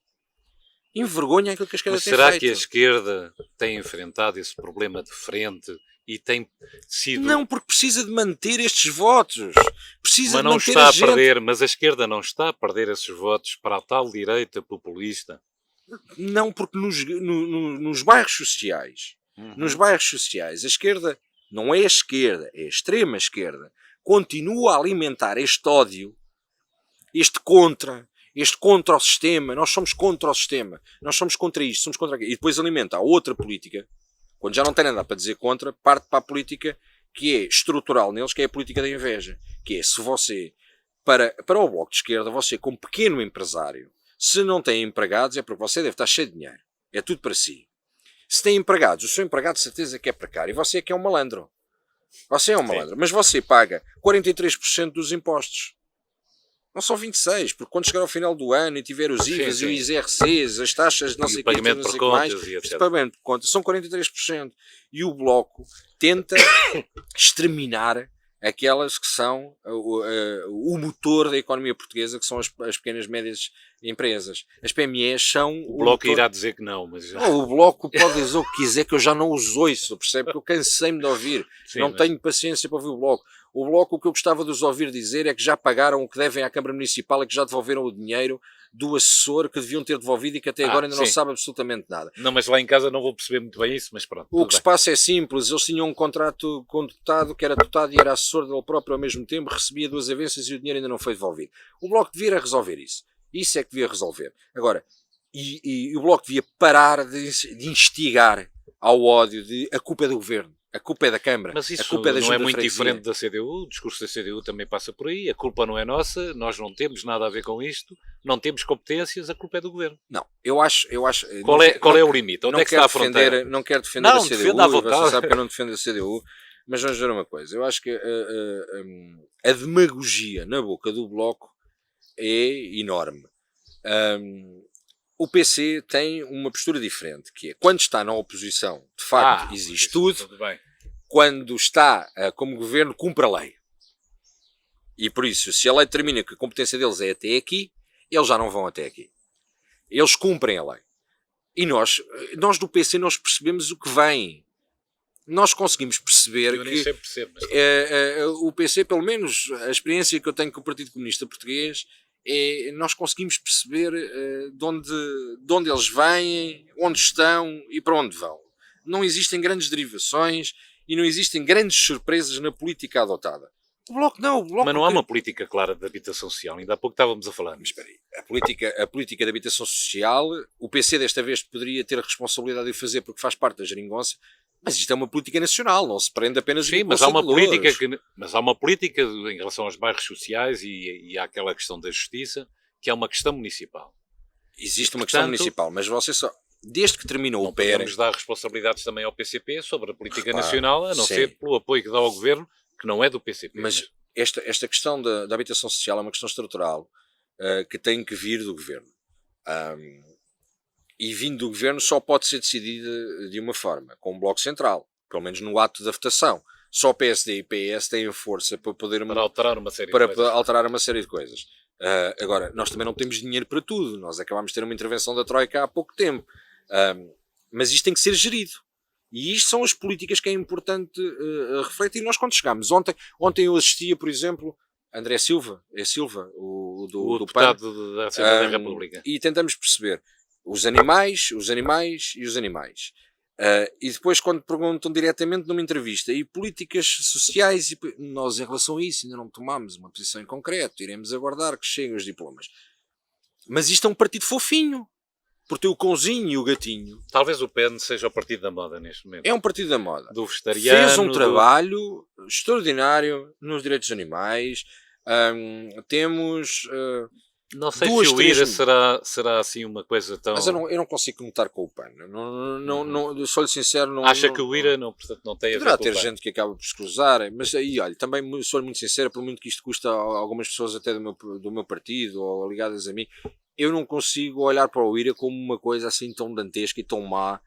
Envergonha aquilo que a esquerda tem feito. Mas será que a esquerda tem enfrentado esse problema de frente e tem sido... Não, porque precisa de manter estes votos. Precisa mas não de manter está a gente... perder, mas a esquerda não está a perder esses votos para a tal direita populista? Não, porque nos bairros sociais, a esquerda não é a esquerda, é a extrema esquerda, continua a alimentar este ódio, este contra o sistema. Nós somos contra o sistema, nós somos contra isto, somos contra aquilo. E depois alimenta a outra política, quando já não tem nada para dizer contra, parte para a política que é estrutural neles, que é a política da inveja. Que é, se você, para o Bloco de Esquerda, você como pequeno empresário, se não tem empregados é porque você deve estar cheio de dinheiro. É tudo para si. Se tem empregados, o seu empregado de certeza que é precário e você é que é um malandro. Você é um malandro, mas você paga 43% dos impostos. Não são 26%, porque quando chegar ao final do ano e tiver os IVAs e os IRCs, as taxas de não sei o que, pagamento por contas e etc. Pagamento por contas, são 43%. E o Bloco tenta exterminar aquelas que são o motor da economia portuguesa, que são as pequenas e médias empresas. As PMEs são... O Bloco irá dizer que não, mas... Não, o Bloco pode dizer o que quiser, que eu já não os ouço, percebe? Que eu cansei-me de ouvir. Sim, não tenho paciência para ouvir o Bloco. O Bloco, o que eu gostava de os ouvir dizer é que já pagaram o que devem à Câmara Municipal e que já devolveram o dinheiro do assessor que deviam ter devolvido e que até agora ainda não sabe absolutamente nada. Não, mas lá em casa não vou perceber muito bem isso, mas pronto. O que se passa é simples, eles tinham um contrato com o deputado que era deputado e era assessor dele próprio ao mesmo tempo, recebia 2 avanças e o dinheiro ainda não foi devolvido. O Bloco devia resolver isso. Isso é que devia resolver. Agora, e o Bloco devia parar de instigar ao ódio de a culpa é do governo, a culpa é da Câmara, mas isso a culpa é da não é Junta de muito Freguesia. diferente da CDU, o discurso da CDU também passa por aí, a culpa não é nossa, nós não temos nada a ver com isto, não temos competências, a culpa é do governo. Não, eu acho qual é o limite? Onde é que está a fronteira? Não quero defender a CDU, defenda à vontade. você sabe que eu não defendo a CDU, mas vamos ver uma coisa, eu acho que a demagogia na boca do Bloco é enorme. O PC tem uma postura diferente, que é, quando está na oposição, de facto, existe tudo bem. Quando está como governo, cumpre a lei. E por isso, se a lei determina que a competência deles é até aqui, eles já não vão até aqui. Eles cumprem a lei. E nós do PC, nós percebemos o que vem. Nós conseguimos perceber eu nem que sempre percebo, mas... o PC, pelo menos a experiência que eu tenho com o Partido Comunista Português, nós conseguimos perceber de onde eles vêm, onde estão e para onde vão. Não existem grandes derivações e não existem grandes surpresas na política adotada. O Bloco não. Mas não há uma política clara de habitação social. Ainda há pouco estávamos a falar. Mas espera aí. A política de habitação social, o PC desta vez poderia ter a responsabilidade de o fazer porque faz parte da geringonça, mas isto é uma política nacional, não se prende apenas Sim, mas há uma política em relação aos bairros sociais e àquela questão da justiça, que é uma questão municipal. Existe uma questão municipal, mas você só... Desde que terminou o PER... Podemos dar responsabilidades também ao PCP sobre a política nacional, a não ser pelo apoio que dá ao governo, que não é do PCP. Mas esta questão da habitação social é uma questão estrutural que tem que vir do governo. E vindo do governo só pode ser decidida de uma forma, com um bloco central, pelo menos no ato da votação. Só o PSD e PS têm a força para poder... Para alterar uma série de coisas. Agora, nós também não temos dinheiro para tudo. Nós acabámos de ter uma intervenção da Troika há pouco tempo. Mas isto tem que ser gerido. E isto são as políticas que é importante refletir. Nós quando chegámos, ontem eu assistia, por exemplo, André Silva, o deputado da Assembleia da República. E tentamos perceber os animais. E depois quando perguntam diretamente numa entrevista e políticas sociais, nós em relação a isso ainda não tomámos uma posição em concreto, iremos aguardar que cheguem os diplomas. Mas isto é um partido fofinho. Por ter o cãozinho e o gatinho. Talvez o PEN seja o partido da moda neste momento. É um partido da moda. Do vegetariano. Fez um trabalho extraordinário nos direitos dos animais. Temos... não sei se o IRA será assim uma coisa tão... Mas eu não consigo conectar com o PAN. Sou-lhe sincero... Acha que o IRA portanto, não tem a ver com o PAN? Poderá ter gente que acaba por se cruzar. Mas aí, olha, também sou-lhe muito sincero, por muito que isto custa a algumas pessoas até do meu partido ou ligadas a mim, eu não consigo olhar para o IRA como uma coisa assim tão dantesca e tão má.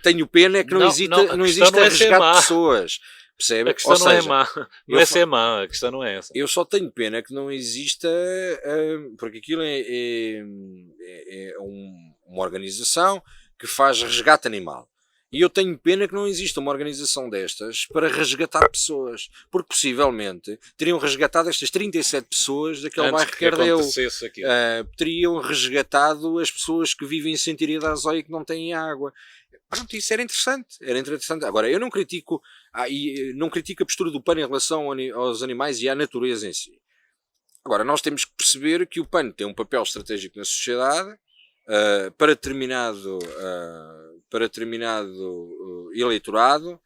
Tenho pena é que não existe a resgate de pessoas. Percebe? A questão não é má. Não é ser má, a questão não é essa. Eu só tenho pena que não exista, porque aquilo é uma organização que faz resgate animal. E eu tenho pena que não exista uma organização destas para resgatar pessoas. Porque possivelmente teriam resgatado estas 37 pessoas daquele bairro que ardeu. Teriam resgatado as pessoas que vivem sem tirida de azóia e que não têm água. Pronto, isso era interessante. Agora, eu não critico a postura do PAN em relação aos animais e à natureza em si. Agora, nós temos que perceber que o PAN tem um papel estratégico na sociedade para determinado eleitorado,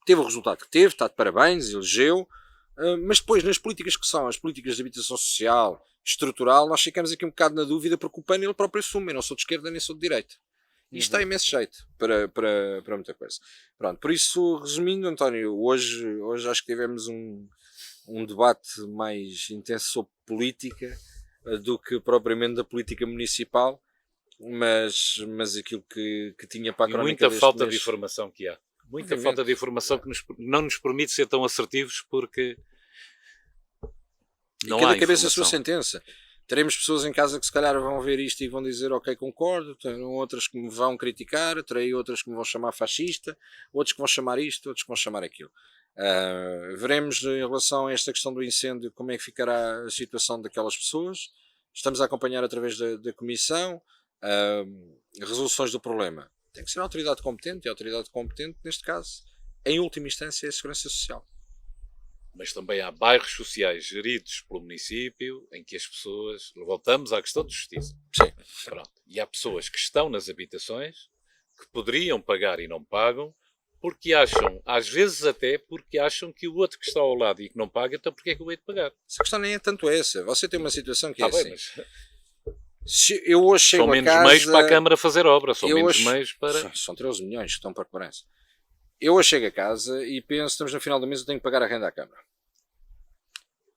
teve o resultado que teve, está de parabéns, elegeu, mas depois nas políticas que são as políticas de habitação social, estrutural, nós ficamos aqui um bocado na dúvida porque o PAN ele próprio assume, eu não sou de esquerda nem sou de direita. E isto dá imenso jeito para muita coisa. Pronto, por isso, resumindo, António, hoje acho que tivemos um debate mais intenso sobre política do que propriamente da política municipal, mas aquilo que tinha para a crónica muita falta de informação que há. Muita falta de informação que não nos permite ser tão assertivos porque não há cada cabeça a sua sentença. Teremos pessoas em casa que se calhar vão ver isto e vão dizer ok, concordo, terão outras que me vão criticar, terei outras que me vão chamar fascista, outros que vão chamar isto, outros que vão chamar aquilo. Veremos em relação a esta questão do incêndio como é que ficará a situação daquelas pessoas. estamos a acompanhar através da Comissão resoluções do problema. Tem que ser a autoridade competente, e a autoridade competente, neste caso, em última instância, é a Segurança Social. Mas também há bairros sociais geridos pelo município em que as pessoas... Voltamos à questão de justiça. Sim. Pronto. E há pessoas que estão nas habitações que poderiam pagar e não pagam porque acham, às vezes até porque acham que o outro que está ao lado e que não paga, então porque é que eu hei de pagar? A questão nem é tanto essa. Você tem uma situação que é Bem, assim. mas Eu hoje chego são a menos casa... meios para a Câmara fazer obra, são Eu menos hoje- meios para... São 13 milhões que estão para a cobrança. Eu hoje chego a casa e penso, estamos no final do mês, eu tenho que pagar a renda à Câmara.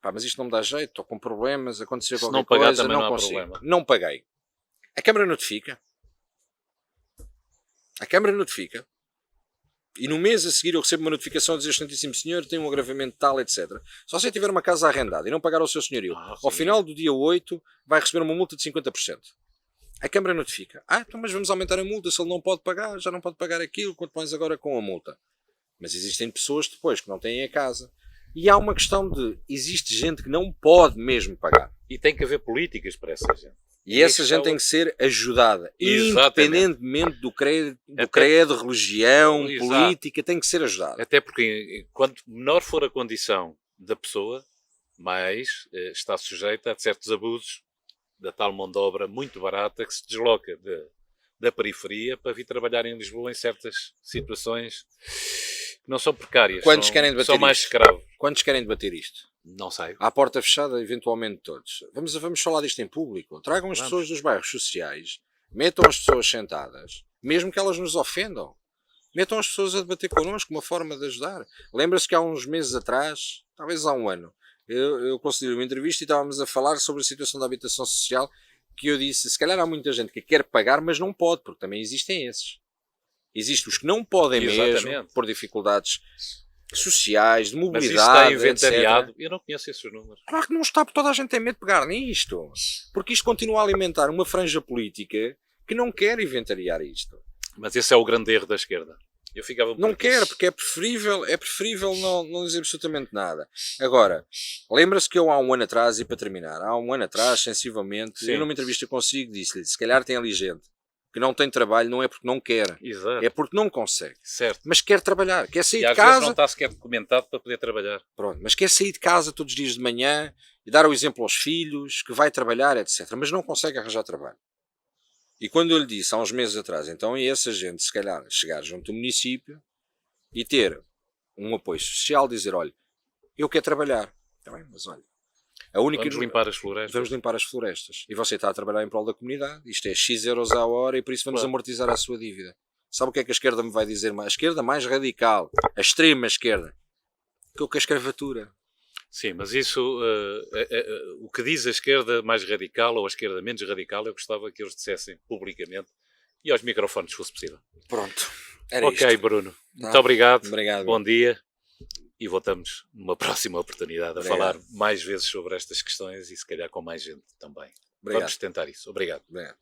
Pá, mas isto não me dá jeito, estou com problemas, aconteceu Se qualquer não pagar coisa, também não não há consigo. problema. Não paguei. A Câmara notifica. A Câmara notifica. E no mês a seguir eu recebo uma notificação a dizer, excelentíssimo senhor, tem um agravamento tal, etc. Se você tiver uma casa arrendada e não pagar ao seu senhorio, ao sim. final do dia 8 vai receber uma multa de 50%. A Câmara notifica. Então mas vamos aumentar a multa, se ele não pode pagar, já não pode pagar aquilo, quanto mais agora com a multa. Mas existem pessoas depois que não têm a casa. E há uma questão de, existe gente que não pode mesmo pagar. E tem que haver políticas para essa gente. E essa gente tem que ser ajudada. Exatamente. Independentemente do credo, religião, Exato. política, tem que ser ajudada. Até porque quanto menor for a condição da pessoa, mais está sujeita a certos abusos da tal mão de obra muito barata que se desloca da periferia para vir trabalhar em Lisboa em certas situações que não são precárias. Quantos querem debater são mais isto? escravos. Quantos querem debater isto? Não sei. À porta fechada, eventualmente todos. Vamos falar disto em público. Tragam as pessoas dos bairros sociais, metam as pessoas sentadas, mesmo que elas nos ofendam. Metam as pessoas a debater connosco, uma forma de ajudar. Lembra-se que há uns meses atrás, talvez há um ano, eu concedi uma entrevista e estávamos a falar sobre a situação da habitação social, que eu disse, se calhar há muita gente que quer pagar, mas não pode, porque também existem esses. Existem os que não podem mesmo, por dificuldades sociais, de mobilidade, mas isso está inventariado. etc. Eu não conheço esses números. Claro que não está, porque toda a gente tem medo de pegar nisto. Porque isto continua a alimentar uma franja política que não quer inventariar isto. Mas esse é o grande erro da esquerda. Eu ficava não quer, porque é preferível não dizer absolutamente nada. Agora, lembra-se que eu há um ano atrás, e para terminar, há um ano atrás, sensivelmente, Sim. eu numa entrevista consigo disse-lhe, se calhar tem ali gente que não tem trabalho, não é porque não quer, Exato. é porque não consegue. Certo. Mas quer trabalhar, quer sair E às de casa. vezes não está sequer documentado para poder trabalhar. Pronto, mas quer sair de casa todos os dias de manhã e dar o exemplo aos filhos, que vai trabalhar, etc. Mas não consegue arranjar trabalho. E quando eu lhe disse há uns meses atrás, então é essa gente, se calhar, chegar junto ao município e ter um apoio social, dizer, olha, eu quero trabalhar. Está bem, mas olha, Vamos limpar as florestas. Vamos limpar as florestas. E você está a trabalhar em prol da comunidade, isto é X euros à hora e por isso vamos amortizar a sua dívida. Sabe o que é que a esquerda me vai dizer? A esquerda mais radical, a extrema esquerda, que é o que a escravatura. Sim, mas isso, o que diz a esquerda mais radical ou a esquerda menos radical, eu gostava que eles dissessem publicamente e aos microfones, se fosse possível. Pronto, era ok, isto. Bruno. Muito obrigado. Obrigado. Bom dia. E voltamos numa próxima oportunidade a falar mais vezes sobre estas questões e se calhar com mais gente também. Obrigado. Vamos tentar isso. Obrigado. Obrigado.